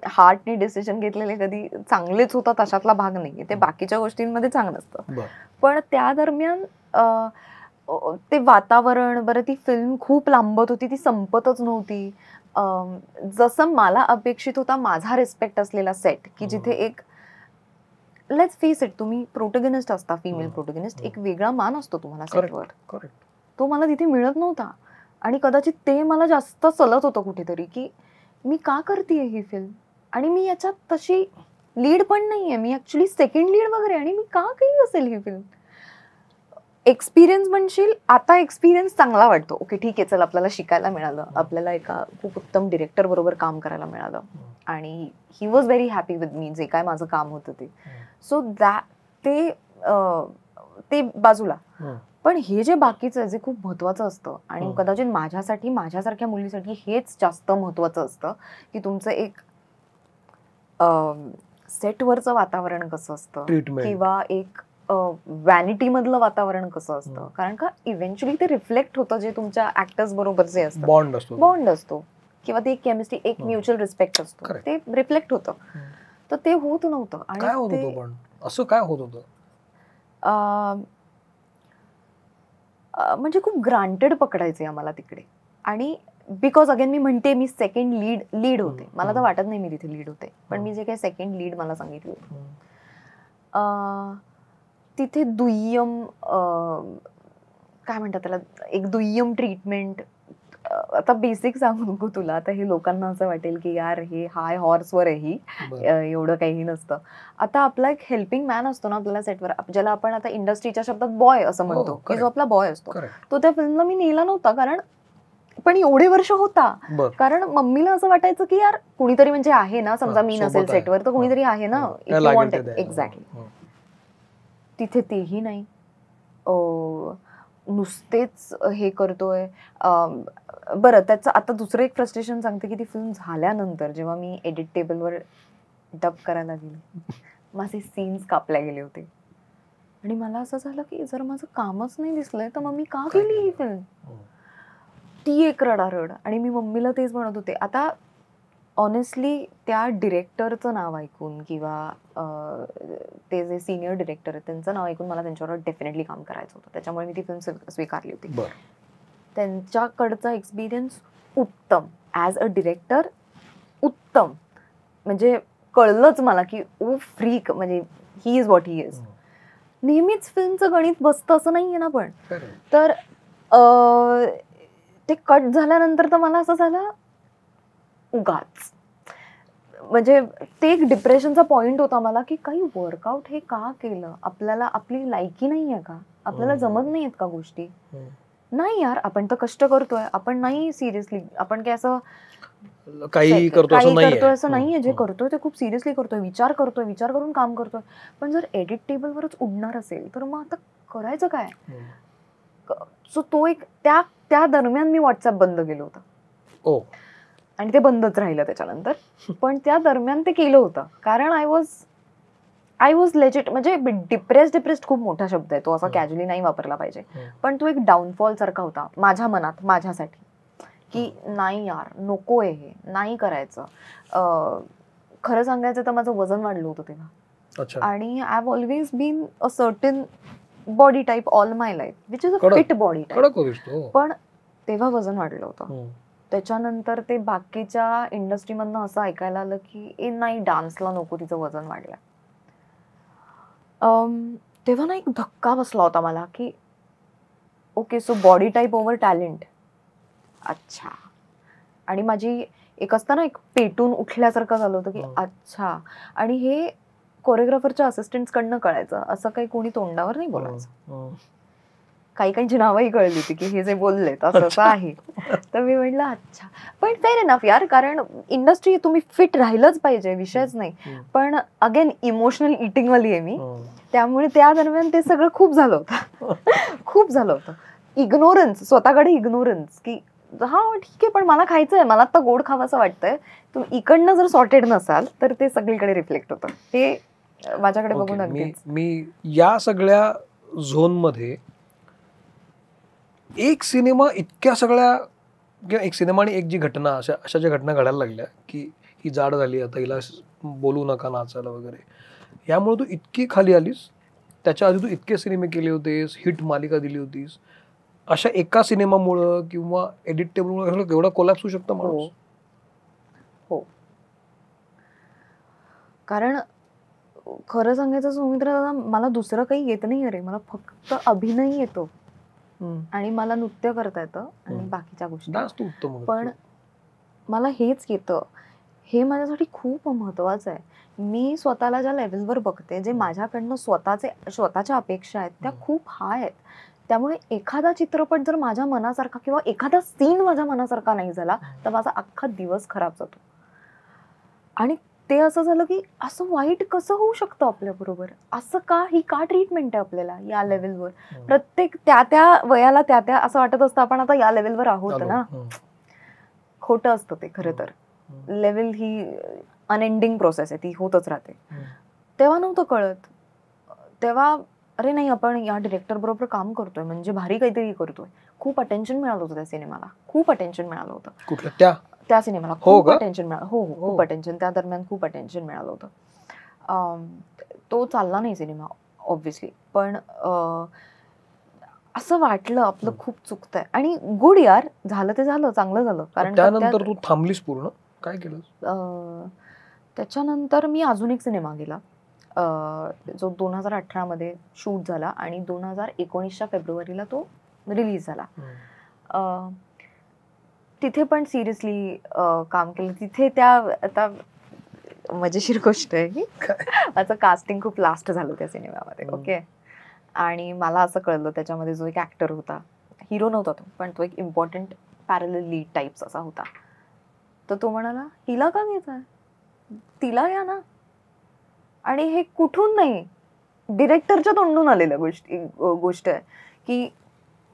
हार्टने डिसिजन घेतलेले कधी चांगलेच होतात अशातला भाग नाहीये. ते बाकीच्या गोष्टींमध्ये चांगलं असतं. पण त्या दरम्यान ते वातावरण, बरं ती फिल्म खूप लांबत होती, ती संपतच नव्हती. जसं मला अपेक्षित होता माझा रिस्पेक्ट असलेला सेट, की जिथे एक लेट्स फेस इट, तुम्ही प्रोटॅगनिस्ट असता, फिमेल प्रोटॅगनिस्ट, एक वेगळा मान असतो तुम्हाला सेटवर. तो मला तिथे मिळत नव्हता. आणि कदाचित ते मला जास्त चलत होतं कुठेतरी, की मी का करतेय ही फिल्म, आणि मी याच्यात तशी लीड पण नाहीये, मी ऍक्च्युली सेकंड लीड वगैरे, आणि मी का केली असेल ही फिल्म. एक्सपिरियन्स म्हणशील, आता एक्सपिरियन्स चांगला वाटतो. ओके ठीक आहे, चल आपल्याला शिकायला मिळालं, आपल्याला एका खूप उत्तम डिरेक्टर बरोबर काम करायला मिळालं, आणि he was very happy with me, जे काय माझं काम होतं ते. सो ते बाजूला. पण हे जे बाकीचं जे खूप महत्वाचं असतं, आणि कदाचित माझ्यासाठी, माझ्यासारख्या मुलीसाठी हेच जास्त महत्वाचं असतं, की तुमचं एक सेटवरचं वातावरण कसं असतं, किंवा एक व्हॅनिटी मधलं वातावरण कसं असतं. कारण का इव्हेंच्युअली ते रिफ्लेक्ट होतं जे तुमच्या ऍक्टर्स बरोबर जे असतं, बॉन्ड असतो, किंवा ते एक केमिस्ट्री, एक म्युच्युअल रिस्पेक्ट असतो, ते रिफ्लेक्ट होतं. तर ते होत नव्हतं. आणि असं काय होत होतं, म्हणजे खूप ग्रांटेड पकडायचे आम्हाला तिकडे. आणि बिकॉज अगेन मी म्हणते, मी सेकंड लीड होते. मला तर वाटत नाही मी तिथे लीड होते, पण मी जे काही सेकंड लीड मला सांगितलं तिथे दुय्यम, काय म्हणतात त्याला, एक दुय्यम ट्रीटमेंट. आता बेसिक सांगू नको तुला, आता हे लोकांना असं वाटेल की यार हे हाय हॉर्सवर आहे ही, एवढं काही नसतं. आता आपला एक हेल्पिंग मॅन असतो ना आपल्याला सेटवर, ज्याला आपण आता इंडस्ट्रीच्या शब्दात बॉय असं म्हणतो, की जो आपला बॉय असतो, तो त्या फिल्मला मी नेला नव्हता. कारण पण एवढे वर्ष होता, कारण मम्मीला असं वाटायचं की यार कुणीतरी म्हणजे आहे ना, समजा मी नसेल सेटवर तर कुणीतरी आहे ना, if you want it. Exactly. तिथे तेही नाही, नुसतेच हे करतोय. बरं, त्याचं आता दुसरं एक फ्रस्ट्रेशन सांगते, की ती फिल्म झाल्यानंतर जेव्हा मी एडिट टेबलवर डब करायला गेले, माझे सीन्स कापले गेले होते. आणि मला असं झालं की जर माझं कामच नाही दिसलंय तर मग मी का केली ही फिल्म. ती एक रडारड. आणि मी मम्मीला तेच म्हणत होते. आता ऑनेस्टली त्या डिरेक्टरचं नाव ऐकून किंवा ते जे सिनियर डिरेक्टर आहेत त्यांचं नाव ऐकून मला त्यांच्यावर डेफिनेटली काम करायचं होतं, त्याच्यामुळे मी ती फिल्म स्वीकारली होती. त्यांच्याकडचा एक्सपिरियन्स उत्तम, ॲज अ डिरेक्टर उत्तम, म्हणजे कळलंच मला की ओ फ्रीक, म्हणजे he is what he is. नेहमीच फिल्मचं गणित बसतं असं नाहीये ना, पण तर ते कट झाल्यानंतर तर मला असं झालं उगाच, म्हणजे ते एक डिप्रेशनचा पॉइंट होता मला की काही वर्कआउट हे का केलं, आपल्याला आपली लायकी नाहीये का, आपल्याला जमत नाही आहेत का गोष्टी. नाही यार, आपण तर कष्ट करतोय, आपण नाही सिरियसली, आपण काय असं काही करतोय असं नाहीये, जे करतोय ते खूप सिरियसली करतोय, विचार करून काम करतोय. पण जर एडिट टेबलवरच उडणार असेल तर मग आता करायचं काय. सो तो एक त्या दरम्यान मी व्हॉट्सअप बंद केलं होतं आणि ते बंदच राहिलं त्याच्यानंतर. पण त्या दरम्यान ते केलं होतं कारण आय वॉज लेजिट, म्हणजे डिप्रेस्ड खूप मोठा शब्द आहे तो, असा कॅज्युअली नाही वापरला पाहिजे, पण तो एक डाऊनफॉल सारखा होता माझ्या मनात, माझ्यासाठी, की नाही यार नको आहे हे, नाही करायचं. खरं सांगायचं तर माझं वजन वाढलं होतं तेव्हा, आणि I have always been a certain body type all my life, which is a fit body type, पण तेव्हा वजन वाढलं होतं. त्याच्यानंतर ते बाकीच्या इंडस्ट्रीमधनं असं ऐकायला आलं की नाही डान्सला नको, तिचं वजन वाढलं. तेव्हा ना एक धक्का बसला होता मला की okay, so body type over talent. अच्छा. आणि माझी एक असताना एक पेटून उठल्यासारखं झालं होतं की अच्छा, आणि हे कोरिओग्राफरच्या असिस्टंट्स कडनं कळायचं, असं काही कोणी तोंडावर नाही बोलायचं. काहींची नावही कळली होती की हे जे बोलले असं आहे. तर मी म्हटलं अच्छा, पण फेअर इनफ यार, कारण इंडस्ट्री तुम्ही फिट राहिलंच पाहिजे, विषयच नाही. पण अगेन इमोशनल इटिंग वाली आहे मी, त्यामुळे त्या दरम्यान ते सगळं खूप झालं होतं. इग्नोरन्स, स्वतःकडे इग्नोरन्स, की हा ठीक आहे पण मला खायचंय, मला आता गोड खावंसं वाटतंय, तुम्ही इकडनं जर सॉर्टेड नसाल तर ते सगळीकडे रिफ्लेक्ट होतं. हे माझ्याकडे बघून अगदीच. मी या सगळ्या झोन मध्ये एक सिनेमा इतक्या सगळ्या, किंवा एक सिनेमा आणि एक जी घटना, अशा ज्या घटना घडायला लागल्या की ही जाड झाली, आता हिला बोलू नका नाचायला वगैरे, यामुळे तू इतकी खाली आलीस. त्याच्या आधी तू इतके सिनेमे केले होतेस, हिट मालिका दिली होतीस, अशा एका सिनेमामुळं किंवा एडिट टेबलमुळे एवढा कोलॅप्स होऊ शकतो माणूस. हो, कारण खरं सांगायचं सौमित्र दादा, मला दुसरं काही येत नाही रे, मला फक्त अभिनय येतो आणि मला नृत्य करता येतं आणि बाकीच्या गोष्टी, पण मला हेच येतं. हे माझ्यासाठी खूप महत्वाचं आहे. मी स्वतःला ज्या लेवलवर बघते, जे माझ्याकडनं स्वतःच्या अपेक्षा आहेत त्या खूप हाय आहेत. त्यामुळे एखादा चित्रपट जर माझ्या मनासारखा किंवा एखादा सीन माझ्या मनासारखा नाही झाला तर माझा अख्खा दिवस खराब जातो. आणि ते असं झालं की असं वाईट कसं होऊ शकतं आपल्या बरोबर, असं का, ही का ट्रीटमेंट आहे आपल्याला या लेवलवर. प्रत्येक त्या वयाला त्या असं वाटत असतं आपण आता या लेवलवर आहोत ना. खोटं असतं ते खरं तर. लेवल ही अनएंडिंग प्रोसेस आहे, ती होतच राहते. तेव्हा नव्हतं कळत. तेव्हा अरे नाही, आपण या डिरेक्टर बरोबर काम करतोय म्हणजे भारी काहीतरी करतोय. खूप अटेन्शन मिळालं होतं त्या सिनेमाला, खूप अटेन्शन मिळालं होतं त्या सिनेमाला, खूप अटेन्शन मिळालं. हो, खूप अटेन्शन, त्या दरम्यान खूप अटेन्शन मिळालं होतं. तो चालला नाही सिनेमा ऑब्व्हियसली, पण असं वाटलं आपलं खूप चुकतंय. आणि गुड यार, झालं ते झालं, चांगलं झालं. कारण त्यानंतर तू थांबलीस पूर्ण, काय केलं? त्याच्यानंतर मी अजून एक सिनेमा गेला जो 2018 मध्ये शूट झाला आणि 2019च्या फेब्रुवारीला तो रिलीज झाला. तिथे पण सिरियसली काम केलं. तिथे आता मजेशीर गोष्ट आहे की माझं कास्टिंग खूप लास्ट झालं त्या सिनेमामध्ये. ओके, आणि मला असं कळलं त्याच्यामध्ये जो एक ऍक्टर होता, हिरो नव्हता तो, पण तो एक इम्पॉर्टंट पॅरलल लीड टाईप्स असा होता. तर तो म्हणाला हिला का घ्यायचा, तिला या ना. आणि हे कुठून नाही, डिरेक्टरच्या तोंडून आलेल्या गोष्ट आहे की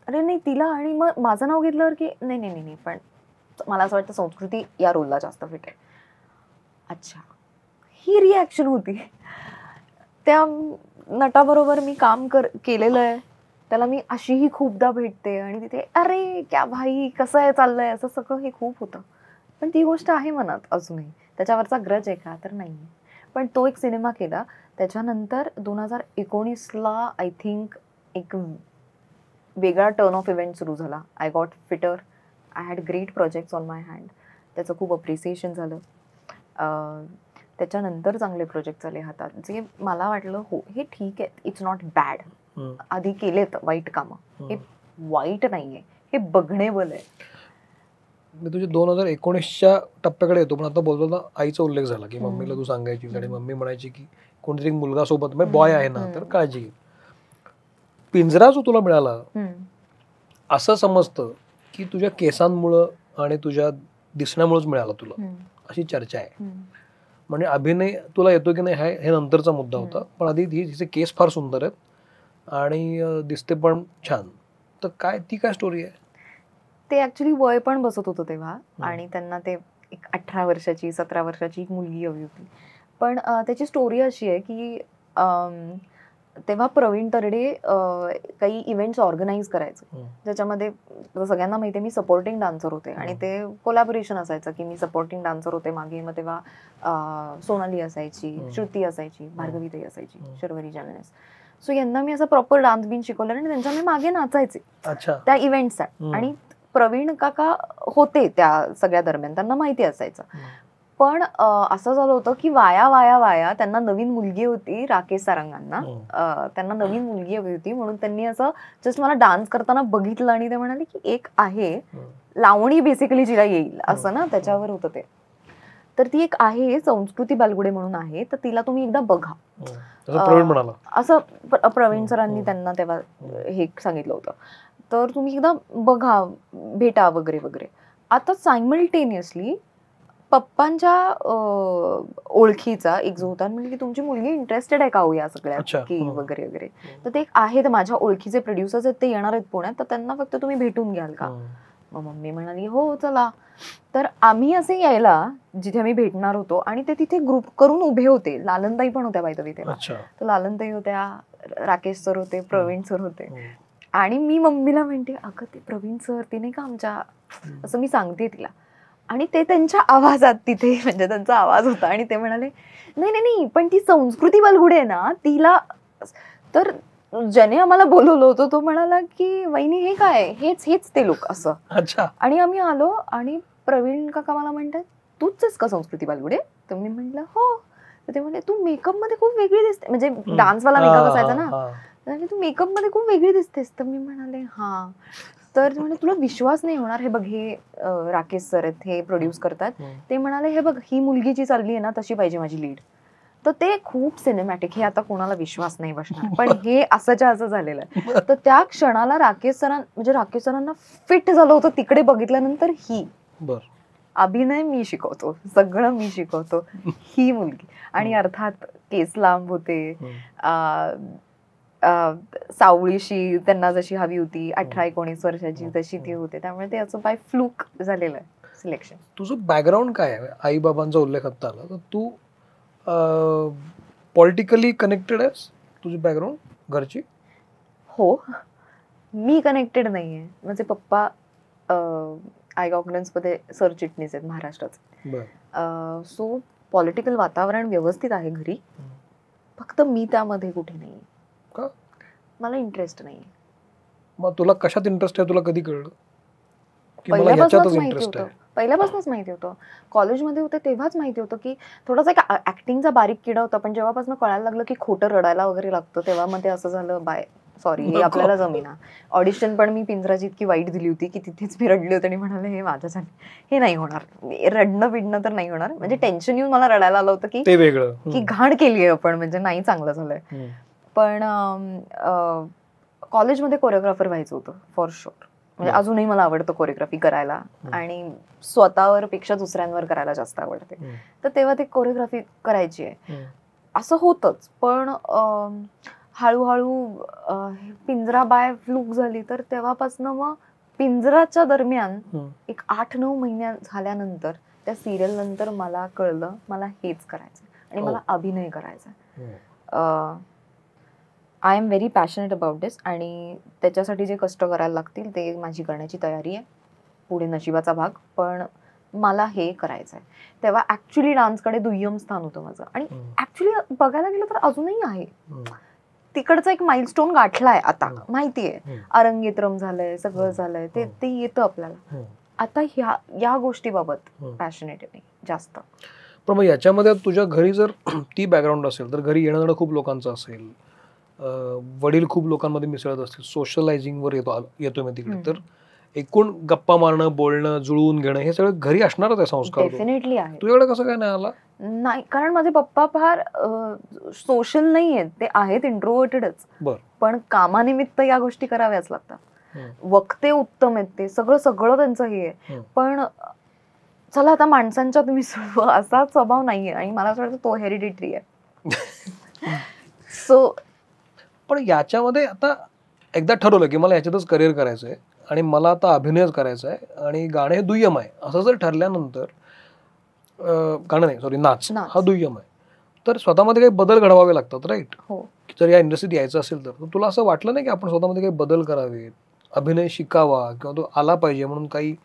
अरे नाही तिला, आणि मग माझं नाव घेतल्यावर की नाही नाही नाही, पण मला असं वाटतं संस्कृती या रोलला जास्त फिट आहे. अच्छा, ही रिॲक्शन होती. त्या नटाबरोबर मी काम केलेलं आहे, त्याला मी अशीही खूपदा भेटते आणि तिथे अरे क्या भाई कसं आहे चाललंय, असं सगळं हे खूप होतं. पण ती गोष्ट आहे मनात अजूनही. त्याच्यावरचा ग्रज आहे का, तर नाही. पण तो एक सिनेमा केला. त्याच्यानंतर 2019ला आय थिंक एक वेगळा टर्न ऑफ इव्हेंट सुरू झाला. I got fitter. I had great projects on my hand. त्याचं खूप अप्रिसिएशन झालं. त्याच्यानंतर चांगले प्रोजेक्ट आले हातात, जे मला वाटलं हो हे ठीक आहे, इट्स नॉट बॅड. आधी केलेत वाईट कामं, हे वाईट नाहीये, हे बघणेबल आहे. मी तुझ्या 2019च्या टप्प्याकडे येतो, पण आता बोलतो आईचा उल्लेख झाला की मम्मीला तू सांगायची आणि मम्मी म्हणायची की कोणतरी मुलगा सोबत बॉय आहे ना तर काळजी घे. पिंजरा जो तुला मिळाला असं समजतं की तुझ्या केसांमुळं आणि तुझ्या दिसण्यामुळेच मिळाला तुला, अशी चर्चा आहे. म्हणजे अभिनय तुला येतो की नाही हे नंतरचा मुद्दा होता, पण आधी तिचे केस फार सुंदर आहेत आणि दिसते पण छान. तर ती काय स्टोरी आहे? ते ऍक्च्युली वय पण बसत होतं तेव्हा, आणि त्यांना ते एक 18 वर्षाची 17 वर्षाची एक मुलगी हवी होती. पण त्याची स्टोरी अशी आहे की तेव्हा प्रवीण तरडे काही इव्हेंट्स ऑर्गनाईज करायचे, ज्याच्यामध्ये सगळ्यांना माहिती आहे मी सपोर्टिंग डान्सर होते, आणि ते कोलॅबोरेशन असायचं की मी सपोर्टिंग डान्सर होते मागे. मग तेव्हा सोनाली असायची, श्रुती असायची, भार्गवीताई असायची, शर्वरी जॅमिनेस. सो यांना मी असं प्रॉपर डान्स बिन शिकवलं आणि त्यांच्या मी मागे नाचायचे त्या इव्हेंट्सचा. आणि प्रवीण काका होते त्या सगळ्या दरम्यान, त्यांना माहिती असायचं. पण असं झालं होतं की वाया त्यांना नवीन मुलगी होती, राकेश सारंगांना त्यांना नवीन मुलगी हवी होती, म्हणून त्यांनी असं जस्ट मला डान्स करताना बघितलं आणि ते म्हणाले की एक आहे लावणी बेसिकली जिला येईल असं ना, त्याच्यावर होतं ते. तर ती एक आहे संस्कृती बालगुडे म्हणून आहे, तर तिला तुम्ही एकदा बघा असं प्रवीण सरांनी त्यांना तेव्हा हे सांगितलं होतं. तर तुम्ही एकदा बघा, भेटा वगैरे वगैरे. आता सायमल्टेनियसली पप्पांच्या ओळखीचा एक जो होता, म्हणजे की तुमची मुलगी इंटरेस्टेड आहे का हो या सगळ्यात की वगैरे वगैरे. तर ते एक आहे, तर माझ्या ओळखीचे प्रोड्युसर्स आहेत, ते येणार आहेत पुण्यात, तर त्यांना फक्त तुम्ही भेटून घ्याल का. मग मम्मी म्हणाली हो चला. तर आम्ही असे यायला जिथे आम्ही भेटणार होतो, आणि ते तिथे ग्रुप करून उभे होते. लालनताई पण होत्या बाय द वे तेव्हा. तर लालनताई होत्या, राकेश सर होते, प्रवीण सर होते. आणि मी मम्मीला म्हणते अगं ते प्रवीण सर ते नाही का आमच्या, असं मी सांगते तिला. आणि ते त्यांच्या आवाजात तिथे, म्हणजे त्यांचा आवाज होता, आणि ते म्हणाले नाही नाही नाही पण ती संस्कृती बालगुडे आहे ना तिला. तर ज्याने आम्हाला बोलवलं होतं तो म्हणाला की वहिनी हे काय, हेच ते लोक असं. आणि आम्ही आलो आणि प्रवीण काका मला म्हणतात तूच आहेस का संस्कृती बालगुडे. तर मी म्हटलं हो. तर ते म्हणले तू मेकअप मध्ये खूप वेगळी दिसते, म्हणजे डान्सवाला मेकअप असायचा ना, तू मेकअप मध्ये खूप वेगळी दिसतेस. तर मी म्हणाले हा. तर म्हणजे तुला विश्वास नाही होणार, हे बघ हे राकेश सर आहेत, हे प्रोड्यूस करतात. ते म्हणाले हे बघ ही मुलगी जी चालली आहे ना तशी पाहिजे माझी लीड. तर ते खूप सिनेमॅटिक, हे आता कोणाला विश्वास नाही बसणार, पण हे असंच्या असं झालेलं आहे. तर त्या क्षणाला राकेश सरांना फिट झालं होतं तिकडे बघितल्यानंतर. ही अभिनय मी शिकवतो, सगळं मी शिकवतो, ही मुलगी. आणि अर्थात केस लांब होते, सावळीशी त्यांना जशी हवी होती, 18-19 वर्षाची तशी ती होते, त्यामुळे ते असं बाय फ्लूक झालेलं आहे सिलेक्शन. तुझं बॅकग्राऊंड काय आहे? आई बाबांचा उल्लेख आता आला, तर तू पॉलिटिकली कनेक्टेड आहेस? तुझी बॅकग्राऊंड घरची? हो, मी कनेक्टेड नाहीये. माझे पप्पा आय गव्हर्नन्स मध्ये सरचिटणीस आहेत महाराष्ट्राचे. सो पॉलिटिकल वातावरण व्यवस्थित आहे घरी, फक्त मी त्यामध्ये कुठे नाही. का? मला इंटरेस्ट नाही. मग तुला कशात इंटरेस्ट आहे, तुला कधी कळलं? पहिल्यापासूनच माहिती होतं. कॉलेजमध्ये होते तेव्हाच माहिती होतं की थोडासा एक ऍक्टिंगचा बारीक किडा होता, पण जेव्हापासून कळायला लागलं की खोटं रडायला वगैरे लागतं, तेव्हा मग ते असं झालं बाय सॉरी हे आपल्याला जमेना. ऑडिशन पण मी पिंजराची इतकी वाईट दिली होती की तिथेच मी रडली होती आणि म्हणाले हे माझ्यासाठी हे नाही होणार, रडणं बिडणं तर नाही होणार. म्हणजे टेन्शन येऊन मला रडायला आलं होतं की वेगळं की घाण केली आहे आपण, म्हणजे नाही चांगलं झालंय. पण कॉलेजमध्ये कोरिओग्राफर व्हायचं होतं फॉर शुअर. म्हणजे अजूनही मला आवडतं कोरिओग्राफी करायला, आणि स्वतःवर पेक्षा दुसऱ्यांवर करायला जास्त आवडते. तर तेव्हा ते कोरिओग्राफी करायची आहे असं होतच. पण हळूहळू पिंजरा बाय फ्लूक झाली, तर तेव्हापासून मग पिंजराच्या दरम्यान एक 8-9 महिन्या झाल्यानंतर त्या सिरियल नंतर मला कळलं मला हेच करायचं आणि मला अभिनय करायचा. I am very passionate about this, आणि त्याच्यासाठी जे कष्ट करायला लागतील ते माझी करण्याची तयारी आहे. पुढे नशिबाचा भाग. पण मला हे करायचंय, तेव्हा ऍक्च्युली डान्सकडे दुय्यम स्थान होतं माझं. आणि ऍक्च्युली बघायला गेलं तर अजूनही आहे. तिकडचा एक माइलस्टोन गाठलाय आता, माहितीये, अरंगेत्रम झालंय, सगळं झालंय, ते येतं आपल्याला. आता या गोष्टीबाबत पॅशनेट आहे जास्त. पण मग याच्यामध्ये तुझ्या घरी जर ती बॅकग्राऊंड असेल तर घरी येणं जाणं खूप लोकांचं असेल, वडील खूप लोकांमध्ये मिसळत असतील, सोशलायझिंगवर येतो मी तिकडे, तर एकूण गप्पा मारणं, बोलणं, जुळवून घेणं हे सगळं घरी असणारच आहे संस्कार. डेफिनेटली आहे. तुझ्याकडे कसं काय नाही आला? नाही, कारण माझे पप्पा फार सोशल नाही आहेत, ते आहेत इंट्रोवर्टेडच, पण कामानिमित्त या गोष्टी कराव्याच लागतात. वक्ते उत्तम आहेत ते, सगळं त्यांचं हे आहे, पण चला आता माणसांच्यात मिसळू असा स्वभाव नाहीये, आणि मला असं वाटतं तो हेरिडिटरी आहे. सो पण याच्यामध्ये आता एकदा ठरवलं की मला याच्यातच करिअर करायचंय आणि मला आता अभिनयच करायचा आहे आणि गाणं हे दुय्यम आहे, असं जर ठरल्यानंतर, गाणं नाही सॉरी नाच हा दुय्यम आहे, तर स्वतःमध्ये काही बदल घडवावे लागतात, राईट? जर या इंडस्ट्रीत यायचं असेल तर तुला असं वाटलं नाही की आपण स्वतःमध्ये काही बदल करावे, अभिनय शिकावा किंवा तो आला पाहिजे म्हणून काही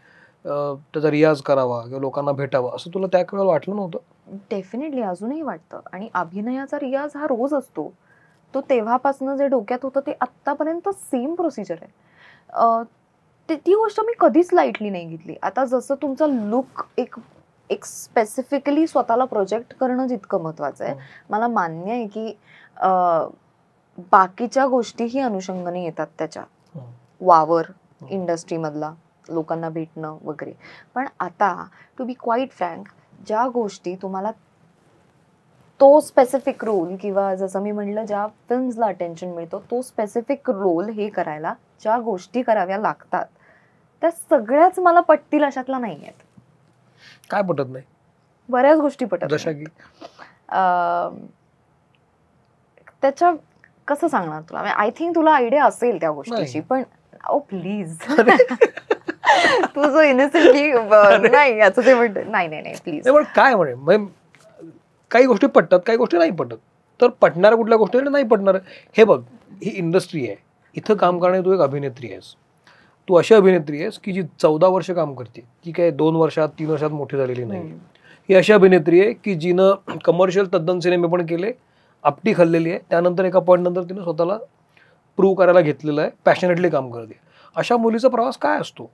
त्याचा रियाज करावा किंवा लोकांना भेटावा, असं तुला त्या वेळेला वाटलं नव्हतं? डेफिनेटली अजूनही वाटतं. आणि अभिनयाचा रियाज हा रोज असतो, तो तेव्हापासून जे डोक्यात होतं ते आत्तापर्यंत सेम प्रोसिजर आहे. ती गोष्ट मी कधीच लाईटली नाही घेतली. आता जसं तुमचा लुक एक स्पेसिफिकली स्वतःला प्रोजेक्ट करणं जितकं महत्वाचं आहे, मला मान्य आहे की बाकीच्या गोष्टीही अनुषंगाने येतात त्याच्या, वावर इंडस्ट्रीमधला, लोकांना भेटणं वगैरे. पण आता टू बी क्वाईट फ्रँक, ज्या गोष्टी तुम्हाला तो स्पेसिफिक रोल, किंवा जसं मी म्हटलं ज्या फिल्म्सला अटेन्शन मिळतं, तो स्पेसिफिक रोल हे करायला ज्या गोष्टी कराव्या लागतात त्या सगळ्याच मला पटतील अशातला नाही आहेत. काय पटत नाही? बऱ्याच गोष्टी पटत. जशा की त्याच्या कसं सांगणार तुला, आय थिंक तुला आयडिया असेल त्या गोष्टीची, पण ओ प्लीज तू जो इनोसेंटली नाही याचं ते म्हणत नाही प्लीज. काय म्हणे, काही गोष्टी पटतात, काही गोष्टी नाही पटत, तर पटणाऱ्या कुठल्या गोष्टी नाही पटणार. हे बघ, ही इंडस्ट्री आहे, इथं काम करणारी तू एक अभिनेत्री आहेस, तू अशी अभिनेत्री आहेस की जी 14 वर्ष काम करते, की काय 2 वर्षात 3 वर्षात मोठी झालेली नाही. ही अशी अभिनेत्री आहे की जिनं कमर्शियल तद्दन सिनेमे पण केले, आपटी खाल्लेली आहे, त्यानंतर एका पॉईंट नंतर तिने स्वतःला प्रूव्ह करायला घेतलेलं आहे, पॅशनेटली काम करते. अशा मुलीचा प्रवास काय असतो,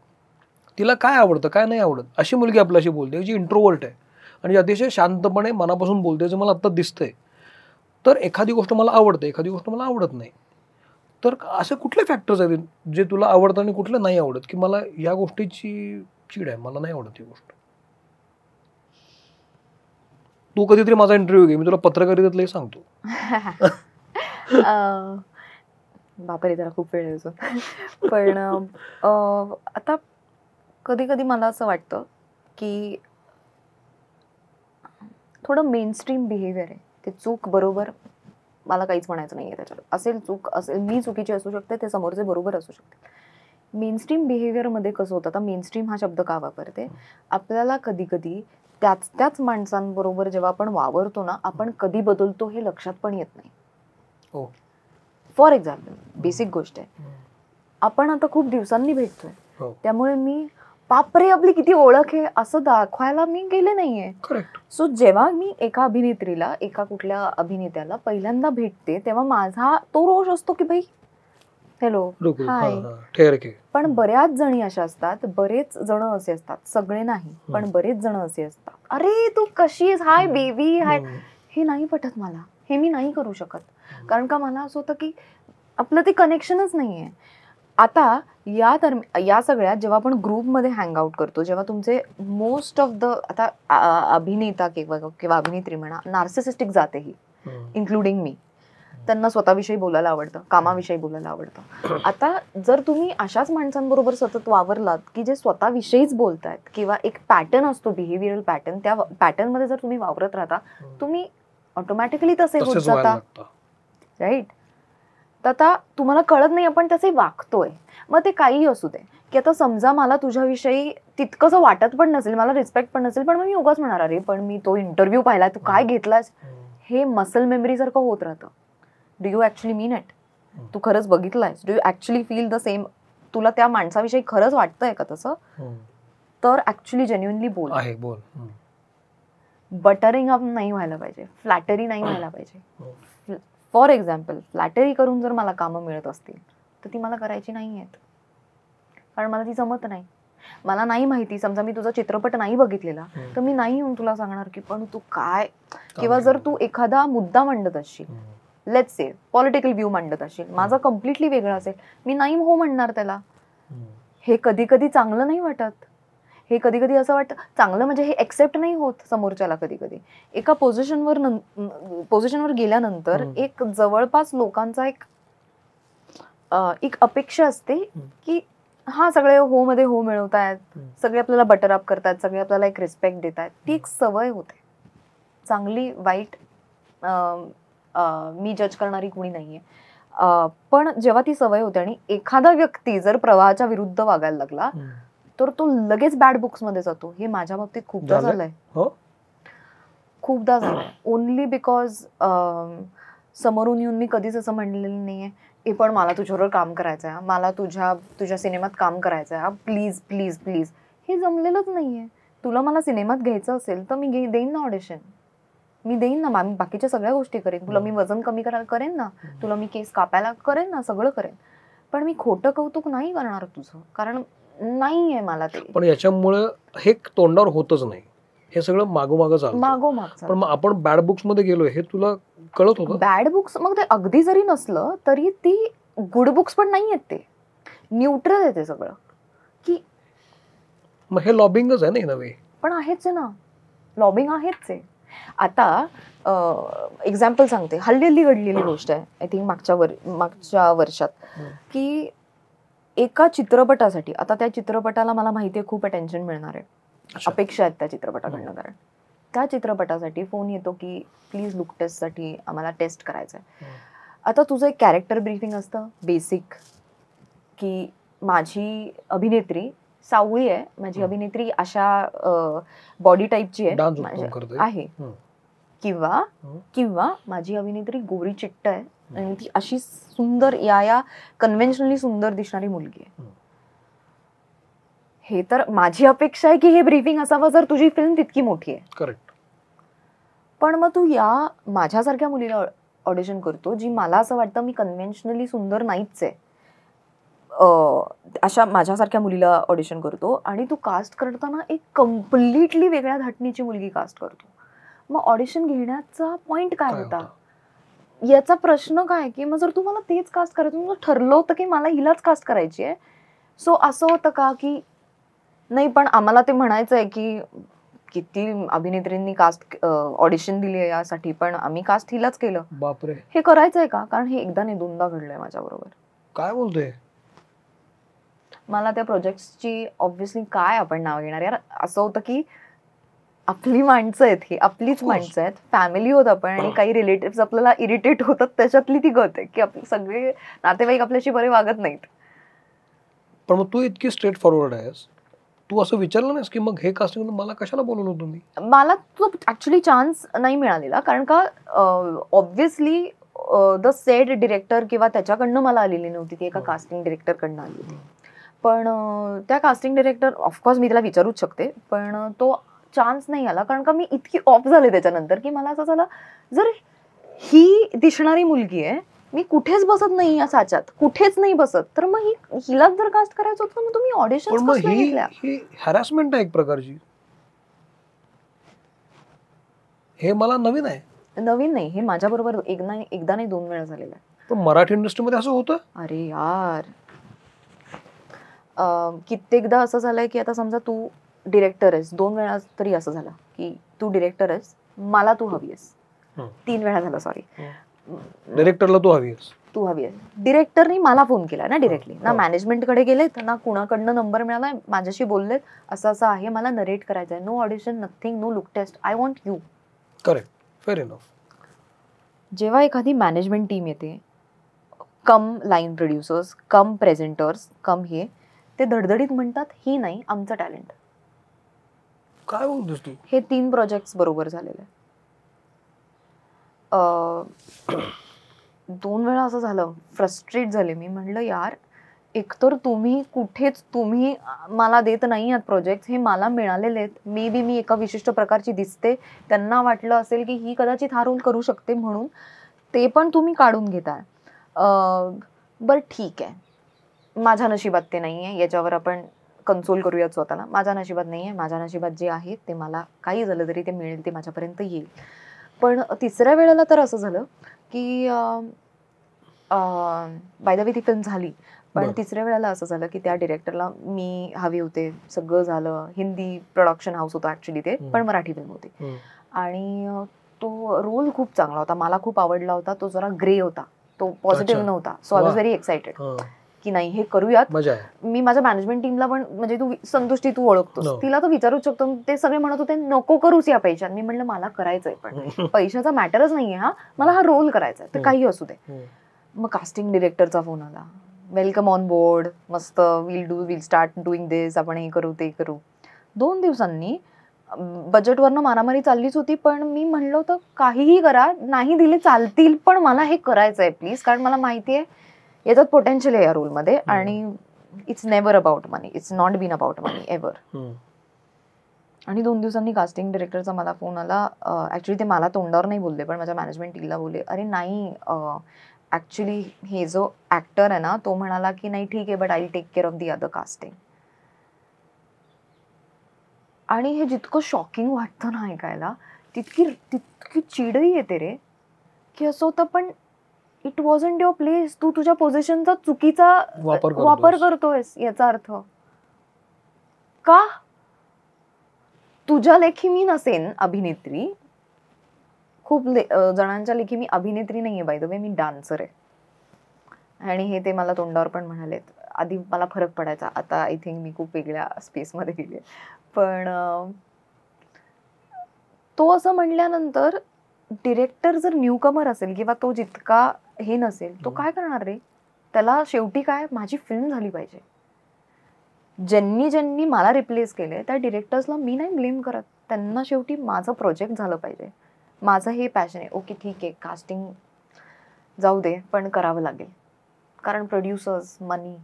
तिला काय आवडतं काय नाही आवडत, अशी मुलगी आपल्याशी बोलते जी इंट्रोवर्ट आहे आणि अतिशय शांतपणे मनापासून बोलते, जे मला आत्ता दिसतंय. तर एखादी गोष्ट मला आवडते, एखादी गोष्ट मला आवडत नाही. तर असे कुठले फॅक्टर्स आहेत जे तुला आवडतं आणि कुठले नाही आवडत, की मला या गोष्टीची चीड आहे, मला नाही आवडत ही गोष्ट? तू कधीतरी माझा इंटरव्ह्यू घे, मी तुला पत्रकारितेतलंही सांगतो. बापरे, त्याला खूप वेळ येतो. पण आता कधी कधी मला असं वाटतं की थोडं मेनस्ट्रीम बिहेवियर आहे ते, चूक बरोबर मला काहीच म्हणायचं नाहीये त्याच्यात. असेल चूक असेल, मी चुकीची असू शकते, ते समोरचे बरोबर असू शकते. मेनस्ट्रीम बिहेवियरमध्ये कसं होतं, आता मेनस्ट्रीम हा शब्द का वापरते, आपल्याला कधी कधी त्याच माणसांबरोबर जेव्हा आपण वावरतो ना, आपण कधी बदलतो हे लक्षात पण येत नाही. फॉर एक्झाम्पल, बेसिक गोष्ट आहे, आपण आता खूप दिवसांनी भेटतोय, त्यामुळे मी बापरे आपली किती ओळख आहे असं दाखवायला मी गेले नाहीये. सो जेव्हा मी एका अभिनेत्रीला, एका कुठल्या अभिनेत्याला पहिल्यांदा भेटते, तेव्हा माझा तो रोष असतो की भाई हॅलो हाय. पण बऱ्याच जणी अशा असतात, बरेच जण असे असतात, सगळे नाही पण बरेच जण असे असतात, अरे तू कशी आहेस, हाय बेबी हाय. हे नाही पटत मला, हे मी नाही करू शकत, कारण का मला असं होतं की आपलं ते कनेक्शनच नाहीये. आता या सगळ्यात जेव्हा आपण ग्रुपमध्ये हँगआउट करतो, जेव्हा तुमचे मोस्ट ऑफ द आता अभिनेता किंवा अभिनेत्री म्हणा नार्सिसिस्टिक जाते ही, इन्क्लुडिंग मी, त्यांना स्वतःविषयी बोलायला आवडतं, कामाविषयी बोलायला आवडतं. आता जर तुम्ही अशाच माणसांबरोबर सतत वावरलात की जे स्वतःविषयीच बोलतायत, किंवा एक पॅटर्न असतो बिहेवियरल पॅटर्न, त्या पॅटर्नमध्ये जर तुम्ही वावरत राहता, तुम्ही ऑटोमॅटिकली तसे होत जाता, राईट. तर आता तुम्हाला कळत नाही आपण त्याचे वागतोय. मग ते काही असू दे, की आता समजा मला तुझ्याविषयी तितकंसं वाटत पण नसेल, मला रिस्पेक्ट पण नसेल, पण मग मी उगाच म्हणणार अरे पण मी तो इंटरव्ह्यू पाहिला, तू काय घेतलास, हे मसल मेमरी सारखं होत राहतं. Do you actually mean it? तू खरंच बघितलंयस? Do you actually feel the same? तुला त्या माणसाविषयी खरंच वाटतंय का तसं? तर ऍक्च्युली जेन्युइनली बोल. आहे बोल. बटरिंग अप नाही व्हायला पाहिजे, फ्लॅटरी नाही व्हायला पाहिजे. फॉर एक्झाम्पल फ्लॅटरी करून जर मला कामं मिळत असतील तर ती मला करायची नाही आहेत, कारण मला ती जमत नाही. मला नाही माहिती, समजा मी तुझा चित्रपट नाही बघितलेला तर मी नाही येऊन तुला सांगणार की पण तू काय, किंवा जर तू एखादा मुद्दा मांडत असशील, लेट्स से पॉलिटिकल व्ह्यू मांडत असशील, माझा कम्प्लिटली वेगळा असेल, मी नाही हो म्हणणार त्याला. हे कधी कधी चांगलं नाही वाटत. हे कधी कधी असं वाटतं चांगलं म्हणजे हे एक्सेप्ट नाही होत समोरच्याला. कधी कधी एका पोझिशनवर गेल्यानंतर एक जवळपास लोकांचा एक अपेक्षा असते की हा सगळे हो मध्ये हो मिळवतायत, सगळे आपल्याला बटर अप करतायत, सगळे आपल्याला एक रिस्पेक्ट देत आहेत. ती एक सवय होते. चांगली वाईट मी जज करणारी कुणी नाहीये, पण जेव्हा ती सवय होते आणि एखादा व्यक्ती जर प्रवाहाच्या विरुद्ध वागायला लागला तर तो लगेच बॅड बुक्स मध्ये जातो. हे माझ्या बाबतीत खूपदा झालंय. खूपदा झालंय. ओनली बिकॉज समोरून येऊन मी कधीच असं म्हणलेलं नाहीये हे पण मला तुझ्याबरोबर काम करायचं आहे, मला तुझ्या सिनेमात काम करायचं आहे, प्लीज प्लीज प्लीज. हे जमलेलंच नाहीये. तुला मला सिनेमात घ्यायचं असेल तर मी देईन ना ऑडिशन, मी देईन ना, मी बाकीच्या सगळ्या गोष्टी करेन. तुला मी वजन कमी करायला करेन ना, तुला मी केस कापायला करेन ना, सगळं करेन. पण मी खोटं कौतुक नाही करणार तुझं, कारण नाहीये मला ते. पण याच्यामुळे हे तोंडावर होतच नाही, हे सगळं मागोमाग चालतं. मागोमाग. पण मग आपण बॅड बुक्स मध्ये गेलोय हे तुला कळत होतं? बॅड बुक्स मग ते अगदी जरी नसलं तरी ती गुड बुक्स पण नाही आहेत, ते न्यूट्रल आहे ते सगळं. की मग हे लॉबिंगच आहे ना नव्हे? पण आहेच आहे ना, लॉबिंग आहेच आहे. आता एक्झाम्पल सांगते, हल्ली घडलेली गोष्ट आहे, आय थिंक मागच्या वर्षात, की एका चित्रपटासाठी, आता त्या चित्रपटाला मला माहितीये खूप अटेन्शन मिळणार आहे, अपेक्षा आहेत त्या चित्रपटाकडनं, कारण त्या चित्रपटासाठी फोन येतो की प्लीज लुक टेस्टसाठी आम्हाला टेस्ट करायचं आहे. आता तुझं एक कॅरेक्टर ब्रीफिंग असतं बेसिक, की माझी अभिनेत्री सावळी आहे, माझी अभिनेत्री अशा बॉडी टाईपची आहे, किंवा माझी अभिनेत्री गोरी चिट्ट आहे आणि ती अशी सुंदर या कन्व्हेन्शनली सुंदर दिसणारी मुलगी आहे. हे तर माझी अपेक्षा आहे की हे ब्रीफिंग असावं जर तुझी फिल्म तितकी मोठी आहे. करेक्ट. पण मग तू या माझ्यासारख्या मुलीला ऑडिशन करतो, जी मला असं वाटतं मी कन्व्हेन्शनली सुंदर नाहीच आहे, अशा माझ्यासारख्या मुलीला ऑडिशन करतो, आणि तू कास्ट करताना एक कम्प्लिटली वेगळ्या धाटणीची मुलगी कास्ट करतो. मग ऑडिशन घेण्याचा पॉइंट काय होता याचा प्रश्न काय, की मग जर तू मला तेच कास्ट करायचं, मग ठरलं होतं की मला हिलाच कास्ट करायची आहे, सो असं होतं का की नाही पण आम्हाला ते म्हणायचं आहे की किती अभिनेत्रींनी कास्ट ऑडिशन दिली आहे यासाठी, पण आम्ही कास्ट हिलाच केलं. बापरे, हे करायचंय का? कारण हे एकदा नाही दोनदा घडलंय माझ्या बरोबर. काय बोलतोय? मला त्या प्रोजेक्टची ऑब्व्हियसली काय आपण नाव घेणार यार, असं होतं की आपली माणसं आहेत, ही आपलीच माणसं आहेत, फॅमिली होत आपण, आणि काही रिलेटिव्ह आपल्याला इरिटेट होतात, त्याच्यातली ती गत आहे की आपले सगळे नातेवाईक आपल्याशी बरे वागत नाहीत. पण मग तू इतकी स्ट्रेट फॉरवर्ड आहेस, तू असं विचारलं नाहीस की मग हे कास्टिंग मला कशाला बोलवलं तुम्ही? मला तो ऍक्च्युली चान्स नाही मिळालेला, कारण का ऑब्व्हियसली द सेट डिरेक्टर किंवा त्याच्याकडनं मला आलेली नव्हती, ती एका कास्टिंग डिरेक्टरकडनं आली होती. पण त्या कास्टिंग डिरेक्टर, ऑफकोर्स मी त्याला विचारूच शकते, पण तो चान्स नाही आला, कारण का मी इतकी ऑफ झाले त्याच्यानंतर की मला असं झालं जर ही दिसणारी मुलगी आहे, मी कुठेच बसत नाही या साच्यात, कुठेच नाही बसत, तर मग हिलाच जर कास्ट करायचं होतं मग तुम्ही ऑडिशन घेतल्या. ही हॅरॅसमेंट आहे एक प्रकारची. हे मला नवीन आहे. नवीन नाही, हे माझ्या बरोबर एकदा नाही दोन वेळा झालेलं आहे. पण मराठी इंडस्ट्रीमध्ये असं होतं? अरे यार, कित्येकदा असं झालंय की आता समजा तू डिरेक्टर आहेस, 2 वेळा तरी असं झालं की तू डिरेक्टर आहेस, मला तू हवी आहेस, 3 वेळा झालं, सॉरी, डिरेक्टरला तू हवी आहेस. डिरेक्टरनी मला फोन केला ना डायरेक्टली, ना मॅनेजमेंटकडे गेलेत ना कुणाकडनं नंबर मिळाला, माझ्याशी बोललेत असं असं आहे, मला नरेट करायचं आहे, no audition, nothing, no look test, I want you. Correct, fair enough. जेव्हा एखादी मॅनेजमेंट टीम येते, कम लाईन प्रोड्युसर्स, कम प्रेझेंटर्स, कम ते धडधडीत म्हणतात ही नाही आमचं टॅलेंट. काय बोलतोस तू? हे 3 प्रोजेक्ट्स बरोबर झालेले. 2 वेळा असं झालं, फ्रस्ट्रेट झाले मी, म्हणलं यार एकतर तुम्ही कुठेच तुम्ही मला देत नाही आहात प्रोजेक्ट, हे मला मिळालेले आहेत. मे बी मी एका विशिष्ट प्रकारची दिसते, त्यांना वाटलं असेल की ही कदाचित हा रोल करू शकते म्हणून ते पण तुम्ही काढून घेताय. बरं ठीक आहे, माझ्या नशिबात ते नाही आहे, याच्यावर आपण कन्सोल करूयात स्वतःला. माझ्या नशिबात नाही आहे, माझ्या नशिबात जे आहे ते मला काही झालं तरी ते मिळेल, ते माझ्यापर्यंत येईल. पण तिसऱ्या वेळेला तर असं झालं की बाय द वे ती फिल्म झाली, पण तिसऱ्या वेळेला असं झालं की त्या डिरेक्टरला मी हवे होते, सगळं झालं. हिंदी प्रोडक्शन हाऊस होतं ऍक्च्युली ते, पण मराठी फिल्म होती. आणि तो रोल खूप चांगला होता, मला खूप आवडला होता. तो जरा ग्रे होता, तो पॉझिटिव्ह नव्हता. So I was very excited की नाही हे करूयात. मी माझ्या मॅनेजमेंट टीमला पण, म्हणजे तू संतुष्टी तू ओळखतोस, तिला तर विचारूच शकतो. ते सगळे म्हणत होते नको करूच या पैशात. मी म्हणलं मला करायचंय, पण पैशाचा मॅटरच नाहीये हा, मला हा रोल करायचा आहे, तर काही असू दे. मग कास्टिंग डिरेक्टरचा फोन आला, वेलकम ऑन बोर्ड, मस्त, विल स्टार्ट डुईंग दिस, आपण हे करू ते करू. 2 दिवसांनी बजेटवरनं मारामारी चाललीच होती, पण मी म्हणलं होतं काहीही करा, नाही दिले चालतील, पण मला हे करायचं आहे प्लीज, कारण मला माहिती आहे याच्यात पोटेन्शियल आहे या रोलमध्ये. आणि it's never about money, it's not been about money ever. आणि 2 दिवसांनी कास्टिंग डिरेक्टरचा मला फोन आला. ऍक्च्युली ते मला तोंडावर नाही बोलले, पण माझ्या मॅनेजमेंट टीमला बोलले, अरे नाही, ऍक्च्युली हे जो ऍक्टर आहे ना, तो म्हणाला की नाही ठीक आहे, but I will take care of the other casting. आणि हे जितकं शॉकिंग वाटतं ना ऐकायला, तितकी चिडही येते रे, की असं होतं पण इट वॉजंट युअर प्लेस. तू तुझ्या पोझिशनचा चुकीचा वापर करतोयस. याचा अर्थ का? तुझ्या लेखी मी नसेन अभिनेत्री, खूप जणांच्या लेखी मी अभिनेत्री नाहीये, by the way me dancer आहे. आणि हे ते मला तोंडावर पण म्हणालेत. आधी मला फरक पडायचा, आता आय थिंक मी खूप वेगळ्या स्पेसमध्ये गेले. पण तो असं म्हणल्यानंतर डिरेक्टर जर न्यूकमर असेल किंवा तो जितका हे नसेल, तो काय करणार रे? त्याला शेवटी काय, माझी फिल्म झाली पाहिजे. ज्यांनी मला रिप्लेस केले त्या डिरेक्टर्सला मी नाही ब्लेम करत, त्यांना शेवटी माझं प्रोजेक्ट झालं पाहिजे, माझं हे पॅशन आहे. ओके ठीक आहे, कास्टिंग जाऊ दे, पण करावं लागेल, कारण प्रोड्युसर्स, मनी,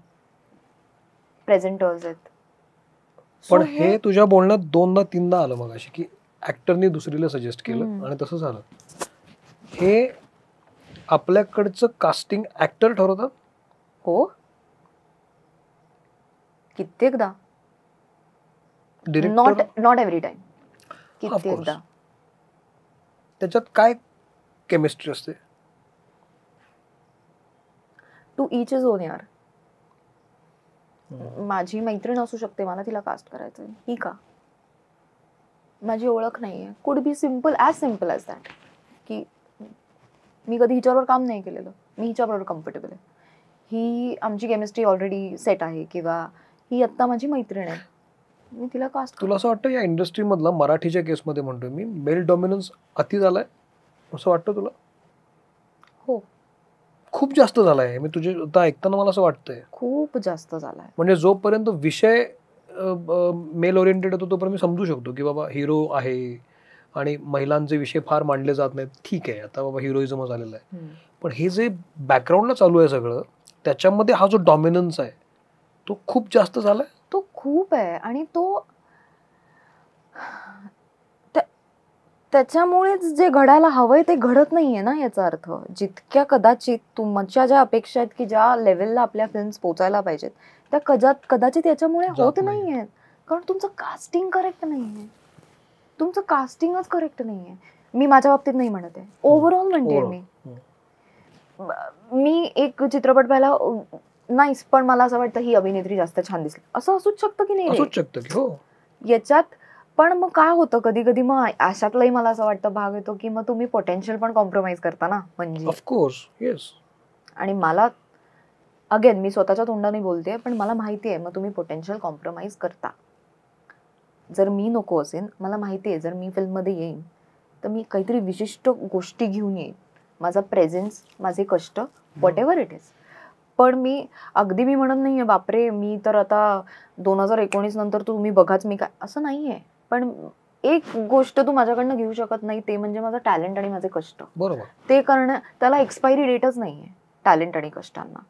प्रेझेंटर्स आहेत. पण हे तुझ्या बोलण्यात 2दा-3दा आलं मग अशी की ऍक्टरनी दुसरीला सजेस्ट केलं आणि तसं झालं. हे आपल्याकडचं कास्टिंग ऍक्टर ठरवतात? हो, कित्येकदा. नॉट एव्हरी टाइम, कित्येकदा. त्याच्यात काय केमिस्ट्री असते? टू ईच इज ओन यार. माझी मैत्रीण असू शकते, मला तिला कास्ट करायचंय, ही का? माझी ओळख नाहीये. Could be simple as that, की मी कधी हिच्याबरोबर काम नाही केलेलं, मी हिच्याबरोबर कम्फर्टेबल आहे, ही आमची केमिस्ट्री ऑलरेडी सेट आहे, किंवा ही आत्ता माझी मैत्रीण आहे, मी तिला कास्ट. तुला असं वाटतं या इंडस्ट्रीमधला, मराठीच्या केसमध्ये म्हणतोय मी, मेल डॉमिनन्स अति झालाय असं वाटतं तुला? हो, खूप जास्त झालाय. मी तुझे आता ऐकताना मला असं वाटतंय खूप जास्त झालाय. म्हणजे जोपर्यंत विषय मेल ओरिएंटेड होतो तोपर्यंत मी समजू शकतो की बाबा हिरो आहे आणि महिलांचे विषय फार मांडले जात नाहीत, ठीक आहे, आता बाबा हिरोइझम झालेला आहे. पण हे जे बॅकग्राऊंडला चालू आहे सगळं, त्याच्यामध्ये हा जो डॉमिनन्स आहे तो खूप जास्त झालाय. तो खूप आहे, आणि तो त्याच्यामुळेच जे घडायला हवंय ते घडत नाहीये ना. याचा अर्थ जितक्या कदाचित तुमच्या ज्या अपेक्षा आहेत की ज्या लेवलला आपल्या फिल्म्स पोचायला पाहिजेत, त्या कदाचित याच्यामुळे होत नाहीयेत, कारण तुमचं कास्टिंग करेक्ट नाहीये. तुमचं कास्टिंगच करेक्ट नाहीये. मी माझ्या बाबतीत नाही म्हणत आहे, ओव्हरऑल म्हणते मी एक चित्रपट पाहिला नाहीच, पण मला असं वाटतं ही अभिनेत्री जास्त छान दिसली, असं असूच शकतं की नाही? असूच शकतं की हो. याच्यात पण मग काय होतं कधी कधी, मग अशातलाही मला असं वाटतं भाग येतो की मग तुम्ही पोटेन्शियल पण कॉम्प्रोमाइज करता ना, म्हणजे ऑफकोर्स येस. आणि मला अगेन मी स्वतःच्या तोंडाने बोलते, पण मला माहिती आहे मग तुम्ही पोटेन्शियल कॉम्प्रोमाइज करता. जर मी नको असेल, मला माहिती आहे जर मी फिल्ममध्ये येईन तर मी काहीतरी विशिष्ट गोष्टी घेऊन येईन, माझा प्रेझेन्स, माझे कष्ट, व्हॉट एव्हर इट इज. पण मी म्हणत नाहीये बापरे मी तर आता 2019 नंतर तुम्ही बघाच मी काय, असं नाहीये. पण एक गोष्ट तू माझ्याकडनं घेऊ शकत नाही, ते म्हणजे माझं टॅलेंट आणि माझे कष्ट. बरोबर. ते त्याला एक्सपायरी डेटच नाहीये टॅलेंट आणि कष्टांना.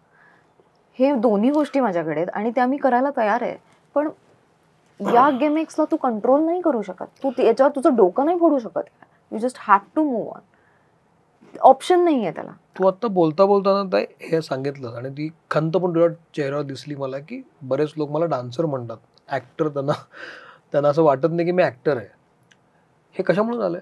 हे दोन्ही गोष्टी माझ्याकडे आहेत आणि त्या मी करायला तयार आहे. पण या गिमिक्सला तू कंट्रोल नाही करू शकत. तू याच्यावर तुझं डोकं नाही फोडू शकत. You just have to move on. Option नाहीये त्याला. तू आता बोलता बोलताना हे सांगितलं आणि ती खंत पण तुझ्या चेहऱ्यावर दिसली मला, की बरेच लोक मला डान्सर म्हणतात, ऍक्टर. त्यांना असं वाटत नाही की मी ऍक्टर आहे. हे कशामुळे झालंय?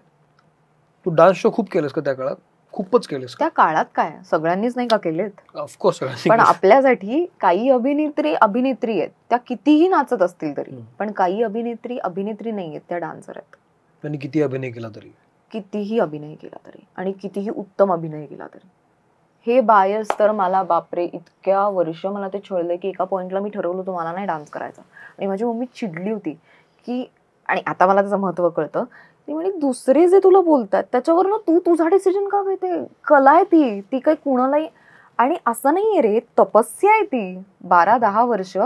तू डान्स शो खूप केलेस का त्या काळात? खूपच केलेस का? त्या काळात काय सगळ्यांनीच नाही का केलेत? ऑफकोर्स. पण आपल्यासाठी काही अभिनेत्री आहेत, त्या कितीही नाचत असतील तरी, पण काही अभिनेत्री नाही आहेत, त्या डान्सर आहेत. त्यांनी किती अभिनय केला तरी, कितीही अभिनय केला तरी आणि कितीही उत्तम अभिनय केला तरी. हे बायस तर मला बापरे इतक्या वर्ष मला ते छळले की एका पॉइंटला मी ठरवलं होतं मला नाही डान्स करायचा. आणि माझी मम्मी चिडली होती की, आणि आता मला त्याचं महत्व कळतं. ती म्हणे दुसरे जे तुला बोलतात त्याच्यावर तू तुझा डिसिजन का घेते? कला आहे ती काही कुणालाही. आणि असं नाहीये रे, तपस्या आहे ती. 12-10 वर्ष.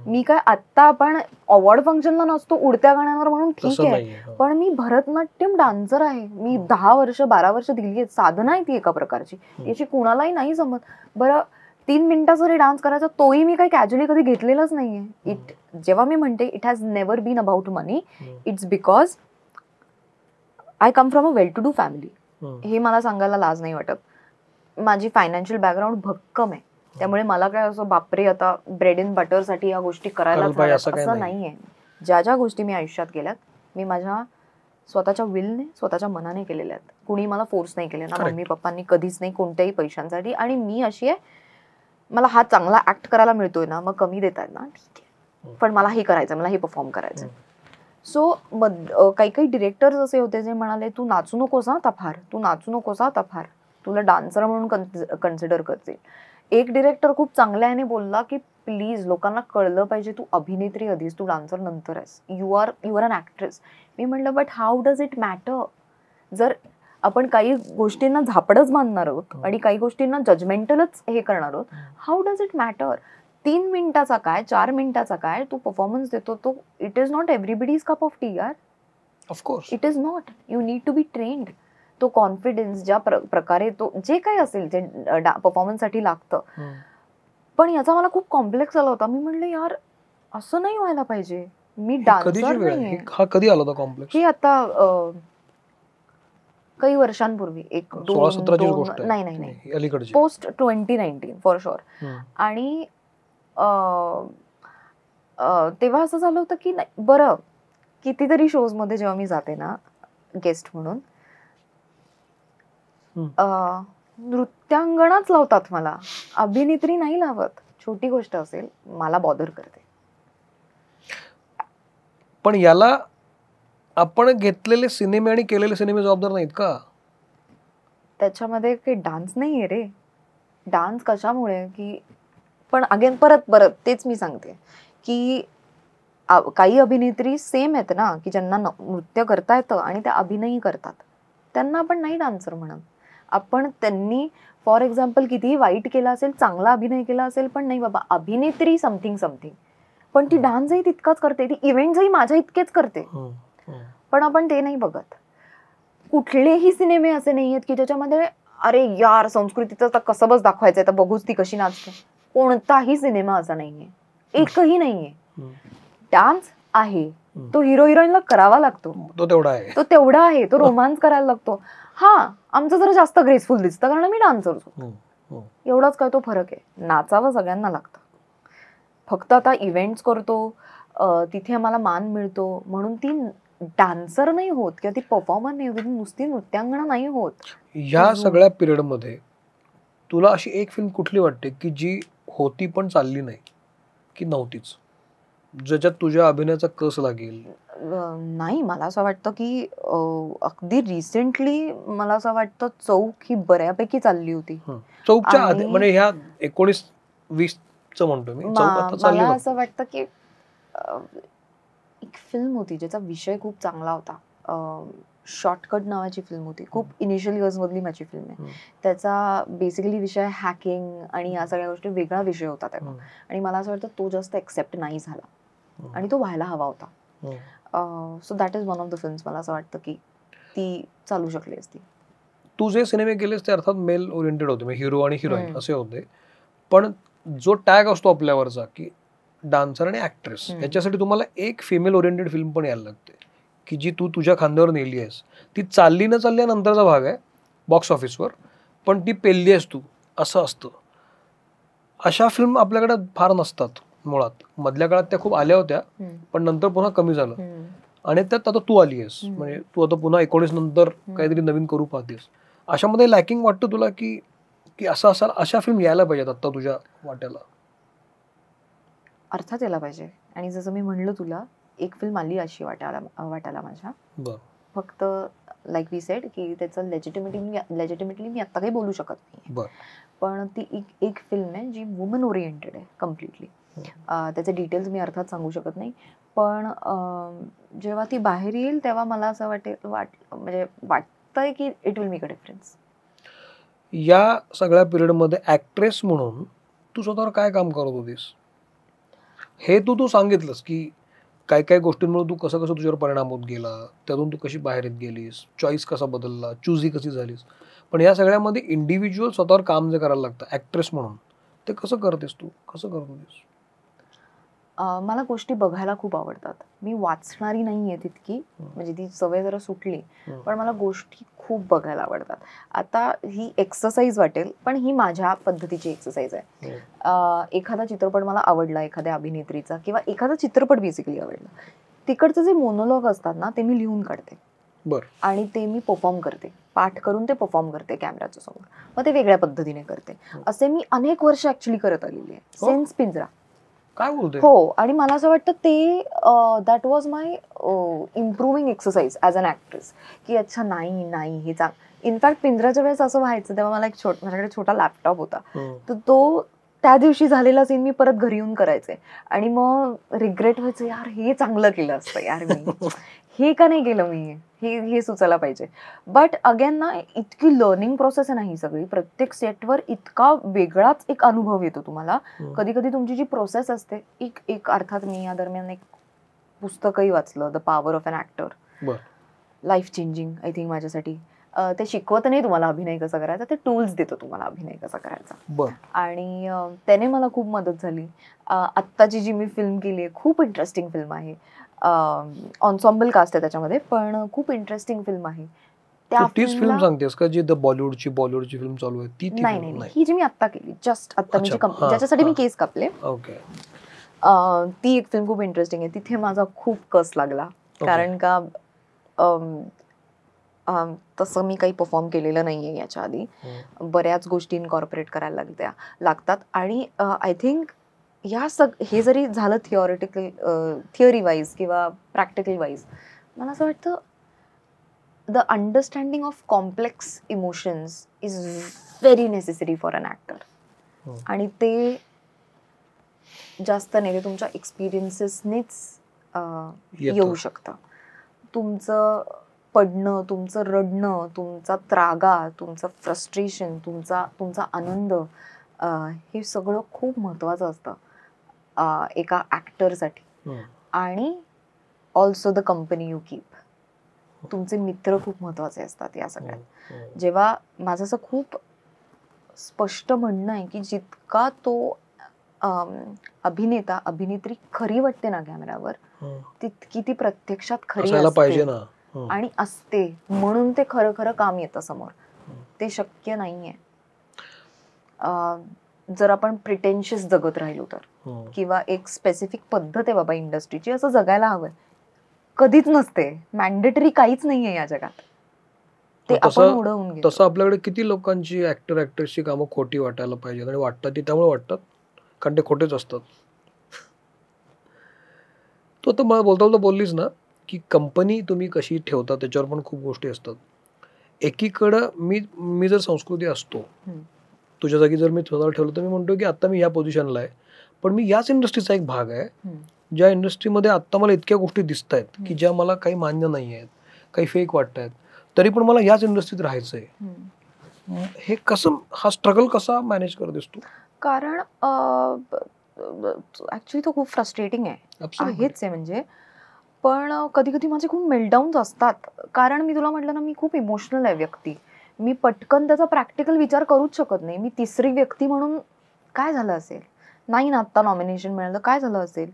मी काय आत्ता आपण अवॉर्ड फंक्शनला नसतो उडत्या गाण्यावर म्हणून ठीक आहे, पण मी भरतनाट्यम डान्सर आहे. मी 10 वर्ष 12 वर्ष दिली आहेत. साधना आहे ती एका प्रकारची. याची कुणालाही नाही जमत. बरं 3 मिनिटाचा जरी डान्स करायचा तोही मी काही कॅज्युअली कधी घेतलेलाच नाहीये. जेव्हा मी म्हणते it has never been about money, it's because I come from a well to do family. हे मला सांगायला लाज नाही वाटत. माझी फायनान्शियल बॅकग्राऊंड भक्कम आहे. त्यामुळे मला काय असं बापरे आता ब्रेड अँड बटर साठी या गोष्टी करायला असं नाहीये. ज्या गोष्टी मी आयुष्यात केल्यात मी माझ्या स्वतःच्या विलने, स्वतःच्या मनाने केलेल्या आहेत. कुणी मला फोर्स नाही केले ना, मम्मी पप्पांनी कधीच नाही, कोणत्याही पैशांसाठी. आणि मी अशी आहे, मला हा चांगला ऍक्ट करायला मिळतोय ना, मग कमी देतायत ना ठीक आहे, पण मला हे करायचं, मला हे परफॉर्म करायचं. सो काही डिरेक्टर्स असे होते जे म्हणाले तू नाचू नकोस हा तफार, तू नाचू नकोस हा तफार, तुला डान्सर म्हणून कन्सिडर करतील. एक डिरेक्टर खूप चांगल्याने बोलला की प्लीज लोकांना कळलं पाहिजे तू अभिनेत्री आधीच, तू डान्सर नंतर आहेस. You are an actress. मी म्हटलं but how does it matter? जर आपण काही गोष्टींना झापडच बांधणार आहोत आणि काही गोष्टींना जजमेंटलच हे करणार आहोत, हाऊ डज इट मॅटर? 3 मिनिटाचा काय, 4 मिनिटाचा काय, तू परफॉर्मन्स देतो तो it is not everybody's cup of tea यार. Of course it is not. You need to be trained. तो कॉन्फिडन्स ज्या प्रकारे तो जे काही असेल जे परफॉर्मन्स साठी लागतं. पण याचा मला खूप कॉम्प्लेक्स आला होता. मी म्हणलं यार असं नाही व्हायला पाहिजे. मी डान्सर नाहीये. हा कधी आला होता कॉम्प्लेक्स? हे आता काही वर्षांपूर्वी, 1-2 नाही अलीकडची, पोस्ट 2019 फॉर शुअर. आणि तेव्हा असं झालं होतं की नाही बरं, कितीतरी शोज मध्ये जेव्हा मी जाते ना गेस्ट म्हणून, नृत्यांगणाच लावतात मला, अभिनेत्री नाही लावत. छोटी गोष्ट असेल मला बॉदर करते. पण याला आपण घेतलेले सिनेमे आणि केलेले सिनेमे जबाबदार नाहीत का? त्याच्यामध्ये काही डान्स नाहीये रे. डान्स कशामुळे की, पण अगेन परत तेच मी सांगते की काही अभिनेत्री सेम आहेत ना की ज्यांना नृत्य करता येतं आणि त्या अभिनयही करतात, त्यांना आपण नाही डान्सर म्हणत. आपण त्यांनी फॉर एक्झाम्पल कितीही वाईट केला असेल, चांगला अभिनय केला असेल, पण नाही बाबा अभिनेत्री समथिंग, पण ती डान्सही तितकाच करते, ती इव्हेंट्सही माझ्या इतकेच करते. पण आपण ते नाही बघत. कुठलेही सिनेमे असे नाही आहेत की ज्याच्यामध्ये अरे यार संस्कृतीचं आता कसं बस दाखवायचंय तर बघूच ती कशी नाचते. कोणताही सिनेमा असा नाहीये, एकही नाहीये. डान्स आहे, तो हिरो हिरोईनला करावा लागतो, तो तेवढा आहे, तो रोमांस करायला लागतो. हा आमचं जरा जास्त ग्रेसफुल दिसतं कारण मी डान्सर होतो, एवढाच काय तो फरक आहे. नाचावं सगळ्यांना लागतं. फक्त आता इव्हेंट्स करतो तिथे आम्हाला मान मिळतो म्हणून ती डान्सर नाही होत किंवा ती परफॉर्मर नाही होत, नुसती नृत्यांगना नाही होत. या सगळ्या पिरियड मध्ये तुला अशी एक फिल्म कुठली वाटते की जी होती पण चालली नाही, की नव्हतीच, ज्याच्यात तुझ्या अभिनयाचा कस लागेल? नाही, मला असं वाटतं की अगदी रिसेंटली मला असं वाटतं चौक ही बऱ्यापैकी चालली होती. चौकच्या आधी म्हणजे ह्या 19-20 च म्हणतो मी. मला असं वाटतं की एक फिल्म होती ज्याचा विषय खूप चांगला होता. शॉर्टकट नावाची फिल्म होती. खूप इनिशियल इयर्स मधली माझी फिल्म आहे. त्याचा बेसिकली विषय हॅकिंग आणि या सगळ्या गोष्टी वेगळा विषय होता तेव्हा. आणि मला असं वाटतं तो जास्त एक्सेप्ट नाही झाला आणि तो व्हायला हवा होता. So that is one of the films. मला असं वाटतं की ती चालू शकली असती. तू जे सिनेमे केलेस ते अर्थात मेल ओरिएंटेड होते, हिरो आणि हिरोईन असे होते, पण जो टॅग असतो आपल्यावरचा की डान्सर आणि ऍक्ट्रेस, याच्यासाठी तुम्हाला एक फिमेल ओरिएंटेड फिल्म पण यायला लागते की जी तू तुझ्या खांद्यावर नेली आहेस. ती चालली न चालली नंतरचा भाग आहे बॉक्स ऑफिसवर, पण ती पेलली आहेस तू, असं असतं. अशा फिल्म आपल्याकडे फार नसतात मुळात. मधल्या काळात त्या खूप आल्या होत्या, पण नंतर पुन्हा कमी झालं. आणि त्यात आता तू आली आहेस, म्हणजे तू आता पुन्हा 19 नंतर काहीतरी नवीन करू पाहतेस. अशामध्ये लॅकिंग वाटतं तुला की की असं असं अशा फिल्म यायला पाहिजेत आता तुझ्या वाट्याला? अर्थात यायला पाहिजे. आणि जसं मी म्हणलं तुला, एक फिल्म आली अशी वाटायला माझ्या. फक्त लाईक वी सेड की त्याचं लेजिटिमेटली मी आता काही बोलू शकत नाही. पण ती एक फिल्म आहे जी वुमन ओरिएंटेड आहे कम्प्लिटली. त्याचे डिटेल्स मी अर्थात सांगू शकत नाही. पण जेव्हा ती बाहेर येईल तेव्हा मला असं म्हणजे वाटतंय की it will make a difference. या सगळ्या पिरियडमध्ये ऍक्ट्रेस म्हणून तू स्वतःवर काय काम करत होतीस? हे तू सांगितलंस की काय काय गोष्टींमुळे तू कसं कसं तुझ्यावर परिणाम होत गेला, त्यातून तू कशी बाहेर येत गेलीस, चॉईस कसा बदलला, चूजी कशी झालीस. पण या सगळ्यामध्ये इंडिव्हिज्युअल स्वतःवर काम जे करायला लागतं ऍक्ट्रेस म्हणून, ते कसं करतेस तू, कसं करत होतीस? मला गोष्टी बघायला खूप आवडतात. मी वाचणारी नाहीये तितकी, म्हणजे ती सवय जरा सुटली. पण मला गोष्टी खूप बघायला आवडतात. आता ही एक्सरसाइज वाटेल, पण ही माझ्या पद्धतीची एक्सरसाइज आहे. एखादा चित्रपट मला आवडला, एखाद्या अभिनेत्रीचा किंवा एखादा चित्रपट बेसिकली आवडला, तिकडचे जे मोनोलॉग असतात ना, ते मी लिहून काढते आणि ते मी परफॉर्म करते. पाठ करून ते परफॉर्म करते कॅमेराच्या समोर. मग ते वेगळ्या पद्धतीने करते. असे मी अनेक वर्ष ऍक्च्युली करत आलेली आहे, सिन्स पिंजरा. काय बोलते? हो. आणि मला असं वाटतं ते that was my improving exercise as an actress, की अच्छा नाही हे इनफॅक्ट पिंजराच्या वेळेस असं व्हायचं, तेव्हा मला माझ्याकडे छोटा लॅपटॉप होता, तर तो त्या दिवशी झालेला सीन मी परत घरी येऊन करायचे आणि मग रिग्रेट व्हायचं, यार हे चांगलं केलं असतं, यार मी हे का नाही केलं, मी हे सुचायला पाहिजे. बट अगेन ना, इतकी लर्निंग प्रोसेस आहे ना ही सगळी. प्रत्येक सेटवर इतका वेगळाच एक अनुभव येतो तुम्हाला. कधी कधी तुमची जी प्रोसेस असते, एक अर्थात मी या दरम्यान एक पुस्तकही वाचलं, the power of an actor, life changing I think माझ्यासाठी. ते शिकवत नाही तुम्हाला अभिनय कसा करायचा, ते टूल्स देतो तुम्हाला अभिनय कसा करायचा. आणि त्याने मला खूप मदत झाली. आत्ताची जी मी फिल्म केली आहे, खूप इंटरेस्टिंग फिल्म आहे. ऑन्सॉम्बल कास्ट आहे त्याच्यामध्ये, पण खूप इंटरेस्टिंग फिल्म आहे. तीच फिल्म सांगतेस का जी बॉलिवूडची फिल्म चालू आहे ती? नाही, ही जी मी आत्ता केली, जस्ट आत्ता मी ज्याच्यासाठी मी केस कापले, ती एक फिल्म खूप इंटरेस्टिंग आहे. तिथे माझा खूप कस लागला, कारण का तसं मी काही परफॉर्म केलेलं नाहीये याच्या आधी. बऱ्याच गोष्टी इनकॉर्पोरेट करायला लागतात. आणि आय थिंक हे जरी झालं थिअरी वाईज किंवा प्रॅक्टिकल वाईज, मला असं वाटतं the understanding of complex emotions is very necessary for an actor. आणि ते जास्त नाही, ते तुमच्या एक्सपिरियन्सेसनेच येऊ शकतं. तुमचं पडणं, तुमचं रडणं, तुमचा त्रागा, तुमचं फ्रस्ट्रेशन, तुमचा आनंद, हे सगळं खूप महत्त्वाचं असतं एका ॲक्टरसाठी. आणि also the company you keep. तुमचे मित्र खूप महत्त्वाचे असतात या सगळ्यात. जेव्हा माझं असं खूप स्पष्ट म्हणणं आहे की जितका तो अभिनेत्री खरी वाटते ना कॅमेऱ्यावर, तितकी ती प्रत्यक्षात खरी असते आणि असते, म्हणून ते खरं काम येतं समोर. ते शक्य नाहीये जर आपण प्रिटेन्शियस जगत राहिलो तर. किंवा एक स्पेसिफिक पद्धत आहे बाबा इंडस्ट्रीची, असं जगायला हवंय. कधीच नसते, मॅन्डेटरी काहीच नाहीये या जगात. ते आपण उडवून घेतो. तसं आपल्याकडे किती लोकांची ऍक्टर्सची कामं खोटी वाटायला पाहिजे आणि वाटतात, ती त्यामुळे वाटतात कारण ते खोटेच असतात. तू आता मला बोलता बोललीस ना की कंपनी तुम्ही कशी ठेवता त्याच्यावर पण खूप गोष्टी असतात. एकीकडं मी जर संस्कृती असतो, तुझ्या जागी जर मी स्वतःला ठेवलं, तर मी म्हणतो की आता मी या पोझिशनला आहे, पण मी याच इंडस्ट्रीचा एक भाग आहे, ज्या इंडस्ट्रीमध्ये आता मला इतक्या गोष्टी दिसत आहेत की ज्या मला काही मान्य नाही आहेत, काही फेक वाटत आहेत, तरी पण मला याच इंडस्ट्रीत राहायचंय. हे कसं, हा स्ट्रगल कसा मॅनेज करतेस तू? कारण ऍक्च्युली तो खूप फ्रस्ट्रेटिंग आहेच आहे म्हणजे. पण कधी कधी माझे खूप मेल्टडाऊन्स असतात, कारण मी तुला म्हटलं ना, मी खूप इमोशनल आहे व्यक्ती. मी पटकन त्याचा प्रॅक्टिकल विचार करूच शकत नाही. मी तिसरी व्यक्ती म्हणून काय झालं असेल, नाही ना आत्ता नॉमिनेशन मिळालं काय झालं असेल,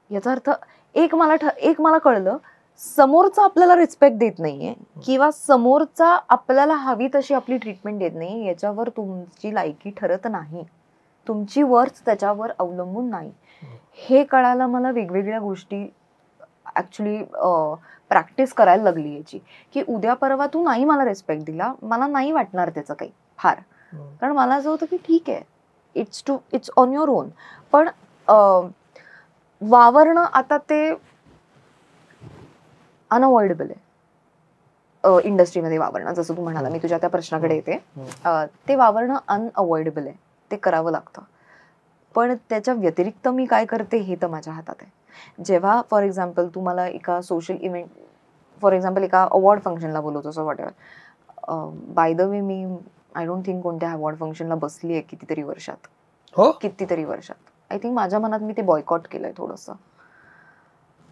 याचा अर्थ एक मला कळलं, समोरचा आपल्याला रिस्पेक्ट देत नाहीये किंवा समोरचा आपल्याला हवी तशी आपली ट्रीटमेंट देत नाही, याच्यावर तुमची लायकी ठरत नाही, तुमची वर्थ त्याच्यावर अवलंबून नाही. हे कळायला मला वेगवेगळ्या गोष्टी ऍक्च्युली प्रॅक्टिस करायला लागली याची, की उद्या परवा तू नाही मला रिस्पेक्ट दिला, मला नाही वाटणार त्याचं काही फार, कारण मला असं होतं की ठीक आहे, इट्स ऑन युअर ओन. पण वावरणं आता ते अनअवॉइडेबल आहे इंडस्ट्रीमध्ये वावरणं. जसं तू म्हणाला, मी तुझ्या त्या प्रश्नाकडे येते, ते वावरणं अनअवॉइडेबल आहे, ते करावं लागतं. पण त्याच्या व्यतिरिक्त मी काय करते हे तर माझ्या हातात आहे. जेव्हा फॉर एक्झाम्पल तू मला एका सोशल इव्हेंट, फॉर एक्झाम्पल एका अवॉर्ड फंक्शनला बोलवतो, so what ever, by the way me I don't think कोणत्या अवॉर्ड फंक्शनला बसली आहे कितीतरी वर्षात. आय थिंक माझ्या मनात मी ते बॉयकॉट केलंय थोडंसं.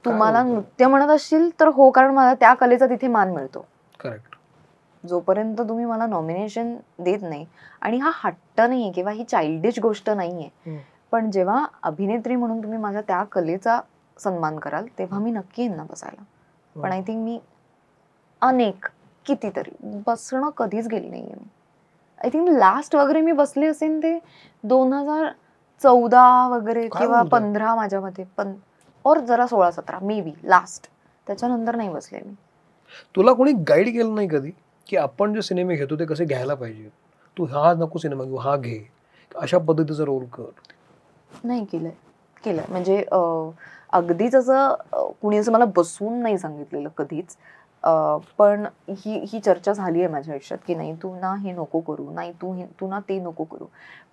तुम्हाला नृत्य म्हणत असशील तर हो, कारण मला त्या कलेचा तिथे मान मिळतो. करेक्ट. जोपर्यंत तुम्ही मला नॉमिनेशन देत नाही, आणि हा हट्ट नाहीये किंवा ही चाइल्डिश गोष्ट नाहीये, पण जेव्हा अभिनेत्री म्हणून तुम्ही माझ्या त्या कलेचा सन्मान कराल तेव्हा मी नक्की येईन ना बसायला. पण आय थिंक मी कितीतरी बसणं कधीच गेली नाहीये मी. आय थिंक लास्ट वगैरे मी बसले असेल ते 2014 वगैरे किंवा 15 माझ्या मते, पण और जरा 16-17 मे बी लास्ट, त्याच्यानंतर नाही बसले मी. तुला कोणी गाईड केलं नाही कधी की आपण जे सिनेमे घेतो ते कसे घ्यायला पाहिजे, तू हा नको सिनेमा घेऊ, हा घे, अशा पद्धतीचा रोल कर? नाही केलंय म्हणजे अगदीच असं कुणी असं मला बसवून नाही सांगितलेलं कधीच, पण ही चर्चा झाली आहे माझ्या आयुष्यात की नाही तू ना हे नको करू, नाही तू ना ते नको करू.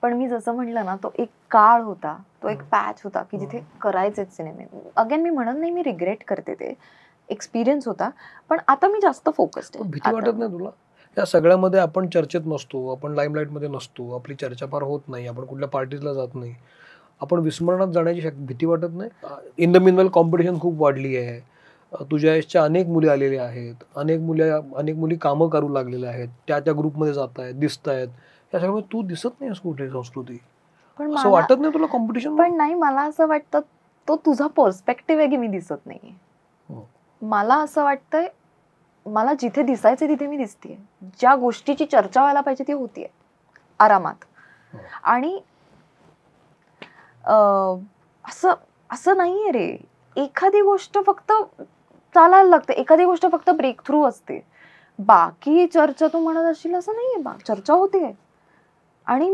पण मी जसं म्हटलं ना, तो एक काळ होता, तो एक पॅच होता की जिथे करायचेच सिनेमे. अगेन मी म्हणत नाही मी रिग्रेट करते, ते एक्सपिरियन्स होता, पण आता मी जास्त फोकस्ड आहे. भीती वाटत नाही तुला या सगळ्यामध्ये? आपण चर्चेत नसतो, आपण लाईमलाईट मध्ये नसतो, आपली चर्चा फार होत नाही, आपण कुठल्या पार्टीजला जात नाही, आपण विस्मरणात जाण्याची भीती वाटत नाही? इन द मीनवेल कॉम्पिटिशन खूप वाढली आहे, तुझ्या एजच्या अनेक मुली आलेल्या आहेत, अनेक मुली कामं करू लागलेल्या आहेत, त्या ग्रुपमध्ये जात आहेत, दिसत आहेत, या सगळ्यामध्ये तू दिसत नाहीस कुठे संस्कृती. पण असं वाटत नाही तुला कॉम्पिटिशन? पण नाही, मला असं वाटतं तो तुझा पर्स्पेक्टिव्ह आहे की मी दिसत नाहीये. मला असं वाटतंय मला जिथे दिसायचं तिथे मी दिसतेय, ज्या गोष्टीची चर्चा व्हायला पाहिजे ती होतीये आरामात. आणि असं नाहीये रे, एखादी गोष्ट फक्त चालायला लागते, एखादी गोष्ट फक्त ब्रेक थ्रू असते, बाकी चर्चा तू म्हणत असशील असं नाहीये, चर्चा होते. आणि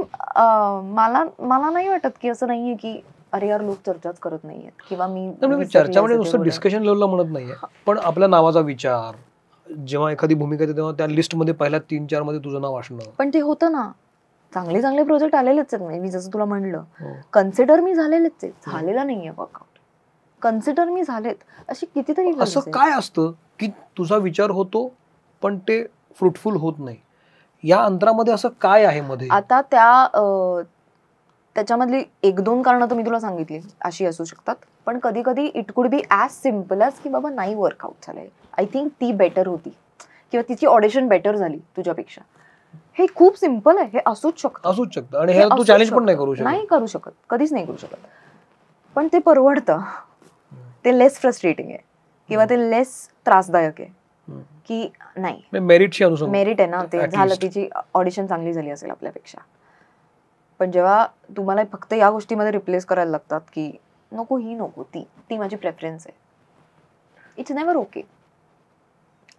मला नाही वाटत की असं नाहीये की अरे यार लोक चर्चाच करत नाहीयेत किंवा मी चर्चा म्हणजे नुसतं डिस्कशन लेवलला म्हणत नाहीये, पण आपल्या नावाचा विचार, जेव्हा एखादी भूमिका येते तेव्हा त्या लिस्ट मध्ये पहिल्या 3-4 मध्ये तुझं नाव असणं. पण ते होतं ना, चांगले प्रोजेक्ट आलेलेच आहेत. मी जसं तुला म्हणलं, कन्सिडर मी झालेलेच आहे, झालेला नाहीये वर्कआउट, कन्सिडर मी झालेत. अशी कितीतरी. असं काय असतं की तुझा विचार होतो पण ते फ्रुटफुल होत नाही, या अंतरामध्ये असं काय आहे मध्ये? आता त्याच्यामधली 1-2 कारणं तर मी तुला सांगितली अशी असू शकतात, पण कधी कधी it could be as simple as की बाबा नाही वर्कआउट झालंय, आय थिंक ती बेटर होती किंवा तिची ऑडिशन बेटर झाली तुझ्यापेक्षा. हे खूप सिम्पल आहे, हे असूच शकतं. आणि हे तू चॅलेंज पण नाही करू शकत. कधीच नाही करू शकत. पण ते परवडतं, ते लेस फ्रस्ट्रेटिंग आहे किंवा ते लेस त्रासदायक आहे की नाही मेरिट आहे ना, ते झालं, तिची ऑडिशन चांगली झाली असेल आपल्यापेक्षा. पण जेव्हा तुम्हाला फक्त या गोष्टीमध्ये रिप्लेस करायला लागतात की नको ही नको ती माझी प्रेफरन्स आहे, इट्स नेव्हर ओके.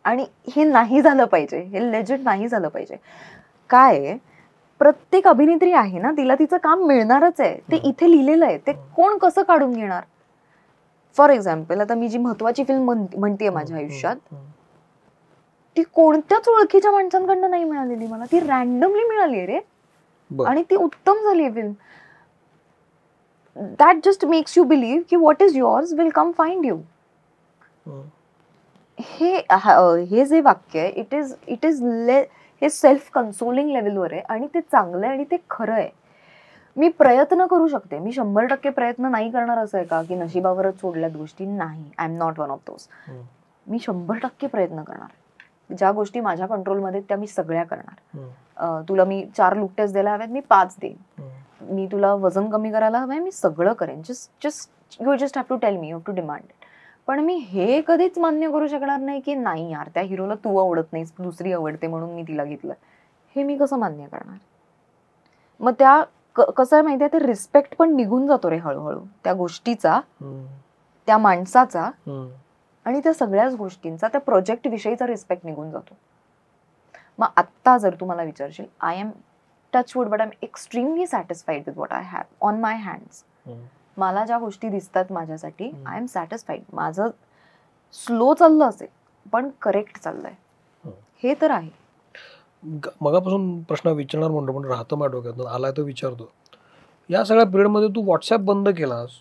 आणि हे नाही झालं पाहिजे, हे लेजिट नाही झालं पाहिजे. काय प्रत्येक अभिनेत्री आहे ना, तिला तिचं काम मिळणारच आहे, ते इथे लिहिलेलं आहे, ते कोण कसं काढून घेणार. फॉर एक्झाम्पल आता मी जी महत्वाची फिल्म म्हणतेय माझ्या आयुष्यात, ती कोणत्याच ओळखीच्या माणसांकडनं नाही मिळालेली मला, ती रॅन्डमली मिळाली रे, आणि ती उत्तम झाली आहे film. That just makes you believe की what is yours will come find you. हे जे वाक्य आहे, इट इज हे सेल्फ कन्सोलिंग लेवलवर आहे आणि ते चांगलं आहे आणि ते खरं आहे. मी प्रयत्न करू शकते, मी 100% प्रयत्न नाही करणार असं आहे का की नशिबावरच सोडल्यात गोष्टी? नाही, I am not one of those. मी 100% प्रयत्न करणार. ज्या गोष्टी माझ्या कंट्रोलमध्ये त्या मी सगळ्या करणार. तुला मी 4 लुक टेस्ट द्यायला हव्यात, मी 5 देईन. मी तुला वजन कमी करायला हवंय, मी सगळं करेन, just you just have to tell me, you have to demand it. पण मी हे कधीच मान्य करू शकणार नाही की नाही यार, त्या हिरोला तू आवडत नाहीस, दुसरी आवडते म्हणून मी तिला घेतलं. हे मी कसं मान्य करणार? मग त्या कसं आहे माहितीये, ते रिस्पेक्ट पण निघून जातो रे हळूहळू, त्या गोष्टीचा, त्या माणसाचा आणि त्या सगळ्याच गोष्टींचा, त्या प्रोजेक्ट विषयीचा रिस्पेक्ट निघून जातो. मग आत्ता जर तू मला विचारशील, I am touchwood but I am extremely satisfied with what I have on my hands. मला ज्या गोष्टी दिसतात माझ्यासाठी, आय एम सॅटिस्फाईड. माझं स्लो चाललं असेल पण करेक्ट चाललंय, हे तर आहे. मगापासून प्रश्न विचारणार म्हणतो पण राहतं माझ्या डोक्यात, आलाय तर विचारतो. या सगळ्या पिरियडमध्ये तू व्हॉट्सअप बंद केलास.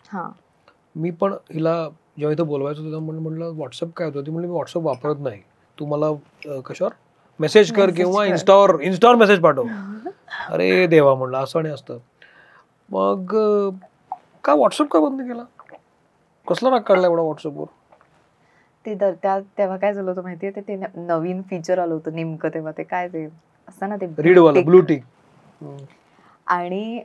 मी पण हिला जेव्हा इथं बोलवायचं होतं म्हटलं व्हॉट्सअप काय होतं, ती म्हणली मी व्हॉट्सअप वापरत नाही, तू मला कशावर मेसेज कर किंवा इन्स्टावर मेसेज पाठव. अरे देवा म्हणलं, असं नाही असतं. मग का व्हॉट्सअप का बंद केला? कसला राग काढला एवढा व्हॉट्सअपवर? ते तेव्हा काय झालं होतं माहितीये, ते नवीन फीचर आलं होतं नेमकं तेव्हा, ते काय ते असतं ना, ते रीडवाला ब्लू टिक. आणि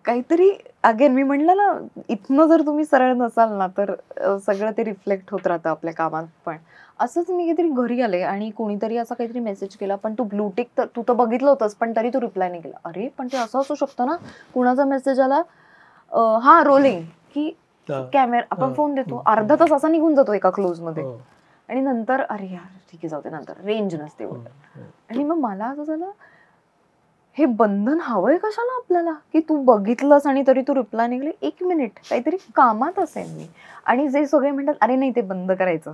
काहीतरी अगेन मी म्हणलं ना, इथनं जर तुम्ही सरळ नसाल ना तर सगळं ते रिफ्लेक्ट होत राहतं आपल्या कामात पण. असंच मी काहीतरी घरी आले आणि कोणीतरी असा काहीतरी मेसेज केला, पण तू ब्लूटिक तर तू तर बघितलं होतंस पण तरी तू रिप्लाय नाही केला. अरे पण ते असं असू शकतं ना, कुणाचा मेसेज आला, हा रोलिंग, की कॅमेरा, आपण फोन देतो, अर्धा तास असा निघून जातो एका क्लोज मध्ये, आणि नंतर अरे यार ठीक आहे जाऊ दे, नंतर रेंज नसते वगैरे. आणि मग मला असं झालं, हे बंधन हवंय कशाला आपल्याला, की तू बघितलंस आणि तरी तू रिप्लाय नाही केली. एक मिनिट, काहीतरी कामात असेल मी. आणि जे सगळे म्हणतात अरे नाही ते बंद करायचं,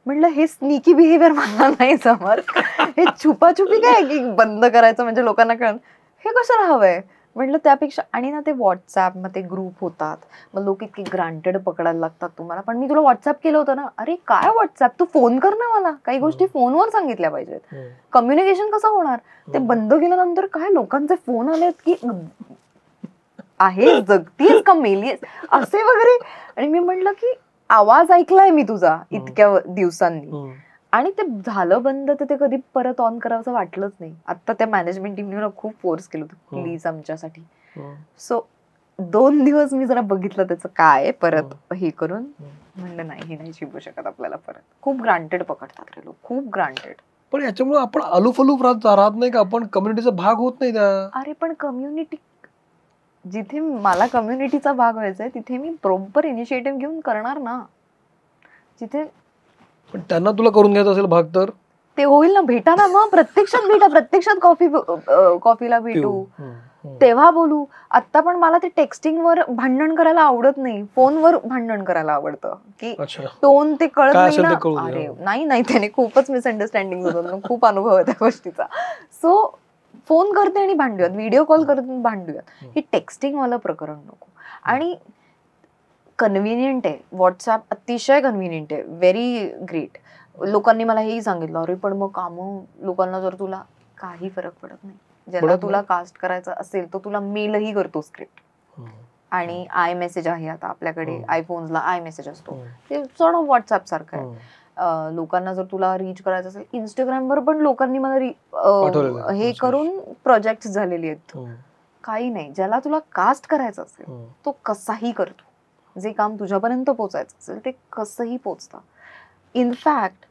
म्हटलं हे स्नीकी बिहेवियर मला नाही जमत. हे छुपाछुपी काय की बंद करायचं म्हणजे लोकांना कळण, हे कशाला हवंय म्हटलं. त्यापेक्षा आणि ना ते व्हॉट्सअप, मग ते ग्रुप होतात, मग लोक इतके ग्रांटेड पकडायला लागतात तुम्हाला. पण मी तुला व्हॉट्सअप केलं होतं ना, अरे काय व्हॉट्सअप, तू फोन कर ना मला, काही गोष्टी फोनवर सांगितल्या पाहिजेत. कम्युनिकेशन कसं होणार? ते बंद केल्यानंतर काय लोकांचे फोन आलेत की आहे जगतीयस का मेलीयस असे वगैरे. आणि मी म्हटलं की आवाज ऐकलाय मी तुझा इतक्या दिवसांनी, आणि ते झालं बंद, तर ते कधी परत ऑन करावं वाटलंच नाही. आता त्या मॅनेजमेंट टीमने खूप फोर्स केलं होतं प्लीज आमच्यासाठी. सो 2 दिवस मी जरा बघितलं त्याचं काय परत हे करून, म्हणलं नाही हे नाही शिकू शकत आपल्याला परत. खूप ग्रांटेड पकडतात रे लोक, खूप ग्रांटेड. पण याच्यामुळे आपण अलूफलूफ राहत नाही का, आपण कम्युनिटीचा भाग होत नाही त्या. अरे पण कम्युनिटी, जिथे मला कम्युनिटीचा भाग व्हायचाय तिथे मी प्रॉपर इनिशिएटिव्ह घेऊन करणार ना. जिथे पण त्यांना तुला करून घ्यायचं असेल भाग, तर ते होईल ना, भेटा ना मग, प्रत्यक्षात भेटा, प्रत्यक्षात कॉफीला भेटू, तेव्हा बोलू. आता पण मला ते टेक्स्टिंगवर भांडण करायला आवडत नाही, फोनवर भांडण करायला आवडतं, की टोन ते कळत नाही ना. अरे नाही त्याने खूपच मिसअंडरस्टँडिंग होतं, खूप अनुभव आहे त्या गोष्टीचा. सो फोन करते आणि भांडूयात, व्हिडिओ कॉल करते भांडूयात, हे टेक्स्टिंग वाला प्रकरण नको. आणि कन्व्हिनियंट आहे व्हॉट्सअप, अतिशय कन्व्हिनियंट आहे, व्हेरी ग्रेट. लोकांनी मला हेही सांगितलं, अरे पण मग कामं लोकांना, जर तुला काही फरक पडत नाही, ज्याला तुला कास्ट करायचं असेल तो तुला मेलही करतो स्क्रिप्ट. आणि आय मेसेज आहे आता आपल्याकडे, आयफोन्सला आय मेसेज असतो, ते सॉर्ट ऑफ व्हॉट्सअप सारखं आहे. लोकांना जर तुला रीच करायचं असेल, इंस्टाग्रामवर पण लोकांनी मला हे करून प्रोजेक्ट झालेले आहेत. काही नाही, ज्याला तुला कास्ट करायचं असेल तो कसाही करतो, जे काम तुझ्यापर्यंत पोहोचायचं असेल ते कसंही पोहोचतं. इनफॅक्ट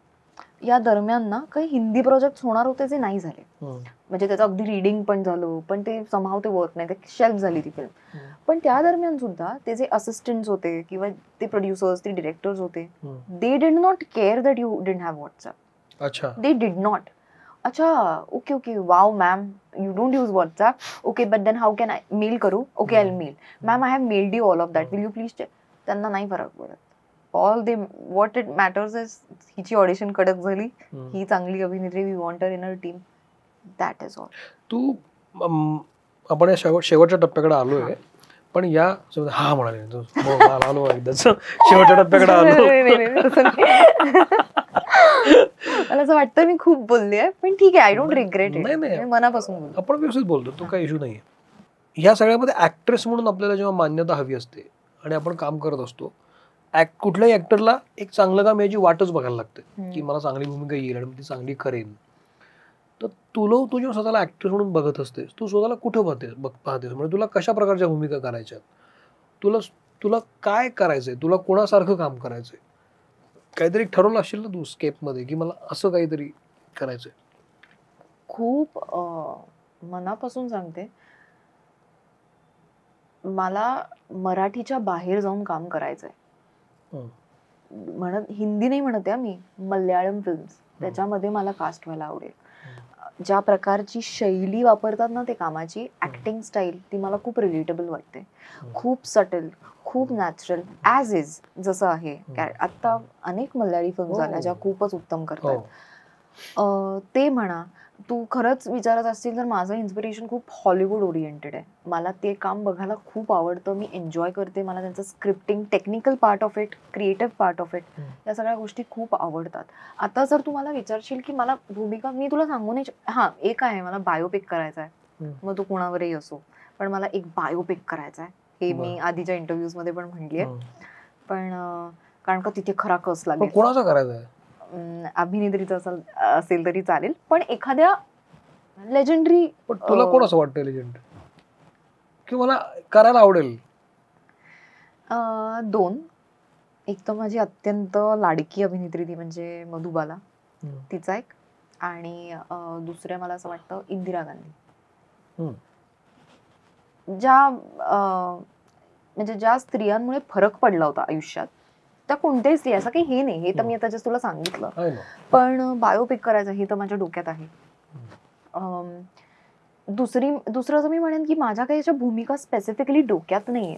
या दरम्यान ना काही हिंदी प्रोजेक्ट होणार होते जे नाही झाले, म्हणजे त्याचं अगदी रिडिंग पण झालं, पण ते समहाव ते वर्क नाही, ते शेल्फ झाली ती फिल्म. पण त्या दरम्यान सुद्धा ते जे असिस्टंट्स होते किंवा ते प्रोड्युसर्स, ते डिरेक्टर्स होते, they did not care that you didn't have WhatsApp. अच्छा, दे डिड नॉट. अच्छा okay wow ma'am, you don't use WhatsApp, okay but then how can I mail करू, okay I mail, ma'am I have mailed you all of that, will you please check. त्यांना नाही फरक पडत. All they what it matters is हिची audition कडक झाली, ही चांगली अभिनेत्री, we want her in our team, that is all. तू आपण या शेवटच्या टप्प्याकडे आलोय, पण या हा म्हणाले आलो एकदाच शेवटच्या टप्प्याकडे आलो. मला असं वाटतं मी खूप बोलली आहे, पण ठीक आहे, आय डोंट रिग्रेट इट. नाही, मनापासून बोलतो, आपण व्यवस्थित बोलतो, तो काही इश्यू नाहीये. ह्या सगळ्यामध्ये ऍक्ट्रेस म्हणून आपल्याला जेव्हा मान्यता हवी असते आणि आपण काम करत असतो, कुठल्याही ऍक्टरला एक चांगलं काम याची वाटच बघायला लागते, की मला चांगली भूमिका येईल आणि मी ती चांगली करेन. तर तू जेव्हा स्वतःला ऍक्टर म्हणून बघत असतेस, तू स्वतःला कुठं पाहतेस, म्हणजे तुला कशा प्रकारच्या भूमिका करायच्या, तुला तुला काय करायचंय, तुला कोणासारखं काम करायचंय, काहीतरी ठरवलं असेल ना तू स्केपमध्ये की मला असं काहीतरी करायचंय? खूप मनापासून सांगते, मला मराठीच्या बाहेर जाऊन काम करायचंय. हिंदी नाही म्हणते मी, मल्याळम फिल्म्स, त्याच्यामध्ये मला कास्ट व्हायला आवडेल. ज्या प्रकारची शैली वापरतात ना ते कामाची, ऍक्टिंग स्टाईल, ती मला खूप रिलेटेबल वाटते. खूप सटल, खूप नॅचरल, ॲज इज जसं आहे. आता अनेक मल्याळी फिल्म्स आल्या ज्या खूपच उत्तम करतात. ते म्हणा, तू खरंच विचारत असतील तर माझं इन्स्पिरेशन खूप हॉलिवूड ओरिएंटेड आहे. मला ते काम बघायला खूप आवडतं, मी एन्जॉय करते. मला त्यांचं scripting, technical part of it, creative part of it, या सगळ्या गोष्टी खूप आवडतात. आता जर तू मला विचारशील की मला भूमिका, मी तुला सांगू नाही, हां एक आहे, मला बायोपिक करायचा आहे, मग तो कुणावरही असो, पण मला एक बायोपिक करायचा आहे, हे मी आधीच्या इंटरव्ह्यूज मध्ये पण म्हणलीये. पण कारण का तिथे खरा कस लागेल. कोणाचा करायचा आहे? अभिनेत्रीचं असेल तरी चालेल, पण एखाद्या लेजेंडरी. तुला कोण असं वाटतं लेजेंड की मला करायला आवडेल? दोन. एक तर माझी अत्यंत लाडकी अभिनेत्री, ती म्हणजे मधुबाला, तिचा एक, आणि दुसऱ्या मला असं वाटतं इंदिरा गांधी. ज्या म्हणजे ज्या स्त्रियांमुळे फरक पडला होता आयुष्यात, त्या कोणत्याही स्त्री, असं काही हे नाही, हे तर मी आता जस्ट तुला सांगितलं, पण बायोपिक करायचं हे तर माझ्या डोक्यात आहे. दुसरं असं मी म्हणेन की माझ्या काही याच्या भूमिका स्पेसिफिकली डोक्यात नाहीये.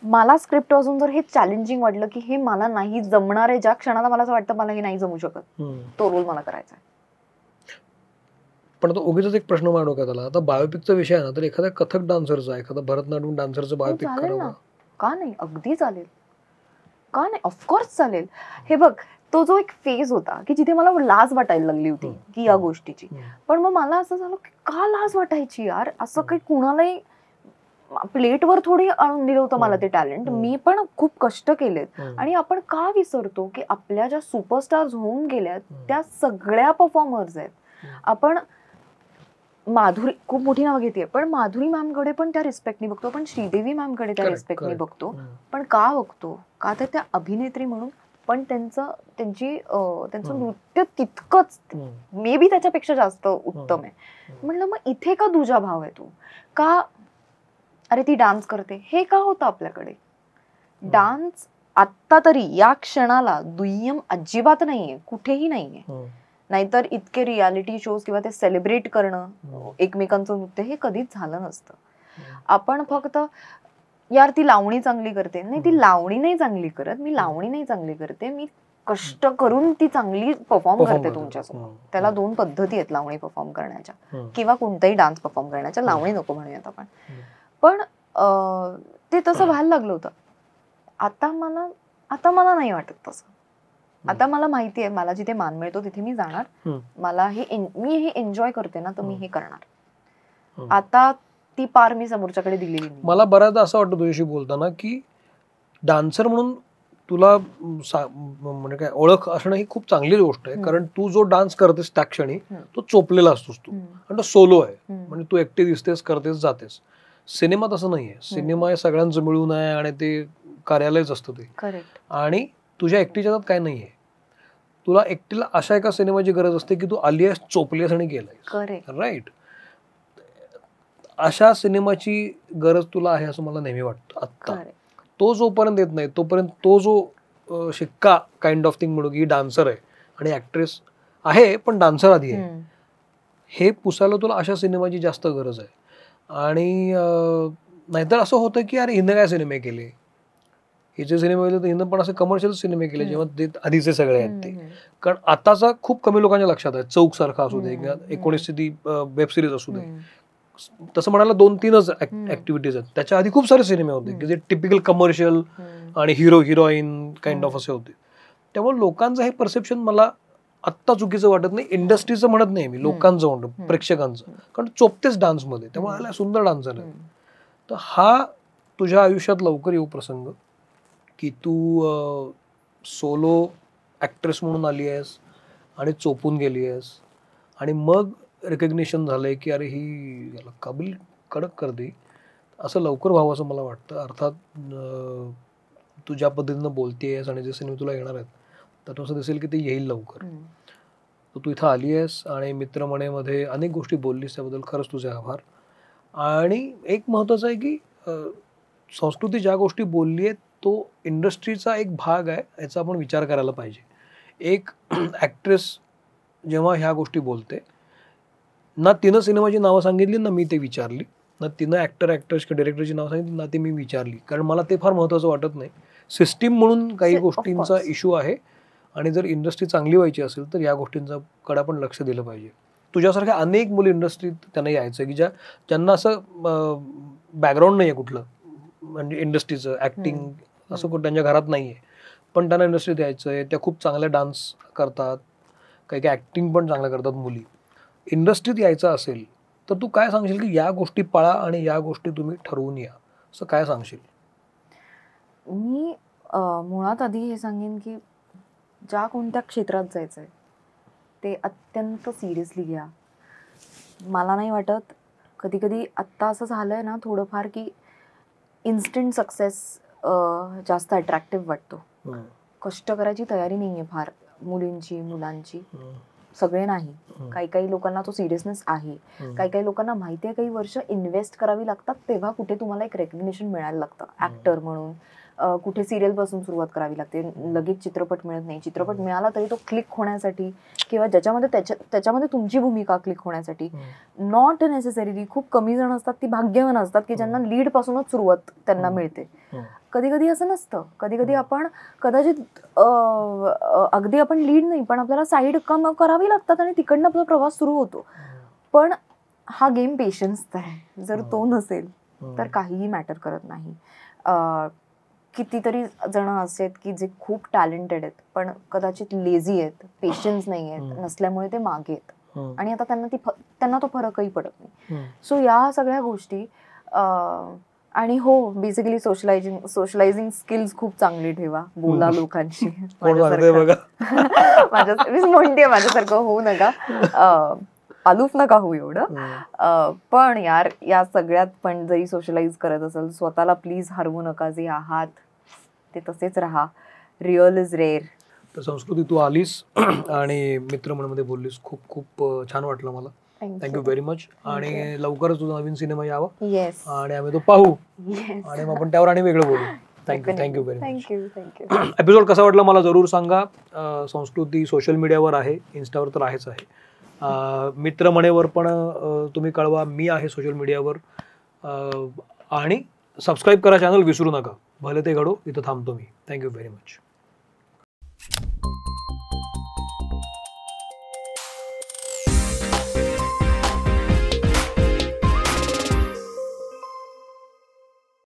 मला स्क्रिप्ट वाचून जर हे चॅलेंजिंग वाटलं की हे मला नाही जमणार आहे, ज्या क्षणाला मला असं वाटतं मला हे नाही जमू शकत, तो रोल मला करायचा आहे. पण आता उगीच एक प्रश्न माझ्या डोक्यात आला, आता बायोपिकचा विषय आहे ना, तर एखाद्या कथक डान्सरचा, एखादा भरतनाट्यम डान्सरचं बायोपिक करावं का नाही? अगदी चालेल, का नाही? ऑफकोर्स चालेल. हे बघ, तो जो एक फेज होता की जिथे मला लाज वाटायला लागली होती की या गोष्टीची, पण मग मला असं झालं की का लाज वाटायची यार, असं काही कुणालाही प्लेटवर थोडी आणून दिलं होतं मला ते टॅलेंट, मी पण खूप कष्ट केलेत. आणि आपण का विसरतो की आपल्या ज्या सुपरस्टार्स होऊन गेल्यात त्या सगळ्या परफॉर्मर्स आहेत. आपण माधुरी, खूप मोठी नावं घेते, पण माधुरी मॅमकडे पण त्या रिस्पेक्टनी बघतो, पण श्रीदेवी मॅमकडे त्या रिस्पेक्टनी बघतो. पण का बघतो? का तर त्या अभिनेत्री म्हणून, पण त्यांचं नृत्य तितकंच, मे बी त्याच्यापेक्षा जास्त उत्तम आहे. म्हणलं मग इथे का दुजा भाव आहे? तू का, अरे ती डान्स करते, हे का होतं आपल्याकडे? डान्स आत्ता तरी या क्षणाला दुय्यम अजिबात नाहीये, कुठेही नाहीये. नाहीतर इतके रियालिटी शोज किंवा ते सेलिब्रेट करणं एकमेकांचं नृत्य, हे कधीच झालं नसतं. आपण फक्त यार ती लावणी चांगली करते, नाही ती लावणी नाही चांगली करत, मी लावणी नाही चांगली करते, मी कष्ट करून ती चांगली परफॉर्म करते तुमच्यासमोर. त्याला दोन पद्धती आहेत लावणी परफॉर्म करण्याच्या किंवा कोणताही डान्स परफॉर्म करण्याच्या. लावणी नको म्हणूयात आपण, पण ते तसं व्हायला लागलं होतं. आता मला नाही वाटत तसं. आता मला माहिती आहे, मला जिथे मान मिळतो तिथे मी जाणार, मी हे एन्जॉय करते ना, तर मी हे करणार. आता ती पार मी समोरच्याकडे दिलेली नाही. मला बऱ्याचदा असं वाटतं तुझ्याशी बोलताना की डान्सर म्हणून तुला म्हणजे काय ओळख असणं ही खूप चांगली गोष्ट आहे, कारण तू जो डान्स करतेस त्या क्षणी तो चोपलेला असतोस तू, आणि तो सोलो आहे, म्हणजे तू एकटी दिसतेस, करतेस, जातेस. सिनेमा तसं नाहीये. सिनेमा हे सगळ्यांचं मिळून आहे आणि ते कार्यालयच असतं ते, आणि तुझ्या एकटीच्या काय नाहीये. तुला एकटीला अशा एका सिनेमाची गरज असते की तू आली आहेस, चोपलीस आणि गेलायस, राईट? अशा सिनेमाची गरज तुला आहे असं मला नेहमी वाटतं. आता तो जोपर्यंत येत नाही तोपर्यंत तो जो शिक्का काइंड ऑफ थिंग म्हणू की डान्सर आहे आणि ऍक्ट्रेस आहे पण डान्सर आधी आहे, हे पुसायला तुला अशा सिनेमाची जास्त गरज आहे. आणि नाहीतर असं होतं की अरे हिनं काय सिनेमे केले, हिचे सिनेमे केले तर हिनं पण असे कमर्शियल सिनेमे केले जेव्हा ते आधीचे सगळे आहेत ते. कारण आताचा खूप कमी लोकांच्या लक्षात आहे. चौक सारखा असू दे किंवा 19 ती वेब सिरीज असू दे, तसं म्हणायला 2-3च ऍक्टिव्हिटीज आहेत. त्याच्या आधी खूप सारे सिनेमे होते की जे टिपिकल कमर्शियल आणि हिरो हिरोईन काइंड ऑफ असे होते. त्यामुळे लोकांचं हे परसेप्शन मला आत्ता चुकीचं वाटत नाही. इंडस्ट्रीचं म्हणत नाही मी, लोकांचं म्हणतो, प्रेक्षकांचं. कारण चोपतेच डान्समध्ये, त्यामुळे आला सुंदर डान्सर आहे. तर हा तुझ्या आयुष्यात लवकर येऊ प्रसंग की तू सोलो ऍक्ट्रेस म्हणून आली आहेस आणि चोपून गेली आहेस, आणि मग रेकग्निशन झालंय की अरे ही याला काबिल कडक करते, असं लवकर व्हावं असं मला वाटतं. अर्थात तू ज्या पद्धतीनं बोलतेयस आणि जे सिनेमे तुला येणार आहेत त्यात असं दिसेल की ते येईल लवकर. तर तू इथं आली आहेस आणि मित्रमणेमध्ये अनेक गोष्टी बोललीस, त्याबद्दल खरंच तुझे आभार. आणि एक महत्त्वाचं आहे की संस्कृती ज्या गोष्टी बोलली आहेत तो इंडस्ट्रीचा एक भाग आहे, याचा आपण विचार करायला पाहिजे. एक ॲक्ट्रेस जेव्हा ह्या गोष्टी बोलते, ना तिनं सिनेमाची नावं सांगितली ना मी ते विचारली, ना तिनं ॲक्ट्रेस किंवा डिरेक्टरची नावं सांगितली ना ते मी विचारली, कारण मला ते फार महत्त्वाचं वाटत नाही. सिस्टीम म्हणून काही गोष्टींचा इश्यू आहे आणि जर इंडस्ट्री चांगली व्हायची असेल तर या गोष्टींचा कडे आपण लक्ष दिलं पाहिजे. तुझ्यासारख्या अनेक मुली इंडस्ट्रीत त्यांना यायचं की ज्यांना असं बॅकग्राऊंड नाही आहे कुठलं, म्हणजे इंडस्ट्रीचं ॲक्टिंग असं कुठं त्यांच्या घरात नाही आहे, पण त्यांना इंडस्ट्रीत यायचं आहे. त्या खूप चांगल्या डान्स करतात, काही काही ॲक्टिंग पण चांगल्या करतात मुली. इंडस्ट्रीत यायचं असेल तर तू काय सांगशील की या गोष्टी पाळा आणि या गोष्टी तुम्ही ठरवून या, असं काय सांगशील? मी मुळात आधी हे सांगेन की ज्या कोणत्या क्षेत्रात जायचं आहे ते अत्यंत सिरियसली घ्या. मला नाही वाटत, कधी कधी आत्ता असं झालं आहे ना थोडंफार की इन्स्टंट सक्सेस जास्त अट्रॅक्टिव्ह वाटतो. कष्ट करायची तयारी नाही आहे फार मुलींची, मुलांची, सगळे नाही. काही काही लोकांना तो सिरियसनेस आहे. काही काही लोकांना माहिती आहे काही वर्ष इन्व्हेस्ट करावी लागतात तेव्हा कुठे तुम्हाला एक रेकग्निशन मिळायला लागतं ॲक्टर म्हणून. कुठे सिरियल पासून सुरुवात करावी लागते, लगेच चित्रपट मिळत नाही. चित्रपट मिळाला तरी तो क्लिक होण्यासाठी किंवा त्याच्यामध्ये तुमची भूमिका क्लिक होण्यासाठी नॉट नेसेसरीली खूप कमी जण असतात ती भाग्यवान असतात की ज्यांना लीड पासूनच सुरुवात त्यांना मिळते. कधी कधी असं नसतं. कधी कधी आपण कदाचित अगदी आपण लीड नाही पण आपल्याला साईड काम करावी लागतात आणि तिकडनं आपला प्रवास सुरू होतो. पण हा गेम पेशन्सचा आहे. जर तो नसेल तर काहीही मॅटर करत नाही. कितीतरी जण असे आहेत की जे खूप टॅलेंटेड आहेत पण कदाचित लेझी आहेत, पेशन्स नाही आहेत, नसल्यामुळे ते मागे आहेत आणि आता त्यांना तो फरकही पडत नाही. सो या सगळ्या गोष्टी आणि हो बेसिकली सोशलायझिंग स्किल्स खूप चांगली ठेवा. बोला लोकांशी. मी म्हणते माझ्यासारखं होऊ नका, आलूफ नका होऊ एवढं. पण यार या सगळ्यात पण जरी सोशलाइज करत असेल स्वतःला प्लीज हरवू नका. जे आहात ते तसेच राहा. Real is rare. तर संस्कृती तू आलीस आणि मित्रमंडळमध्ये बोललीस, खूप खूप छान वाटलं मला. Thank you very much. आणि लवकरच तुझा नवीन सिनेमा यावा आणि आम्ही तो पाहू आणि मग आपण त्यावर आणि वेगळं बोलू. Thank you very much. एपिसोड कसा वाटला मला जरूर सांगा. संस्कृती सोशल मीडियावर आहे, इन्स्टावर तर आहेच आहे, मित्रमणेवर पण तुम्ही कळवा. मी आहे सोशल मीडियावर. आणि सबस्क्राईब करा चॅनल विसरू नका. भले ते घडो. इथं थांबतो मी. Thank you very much.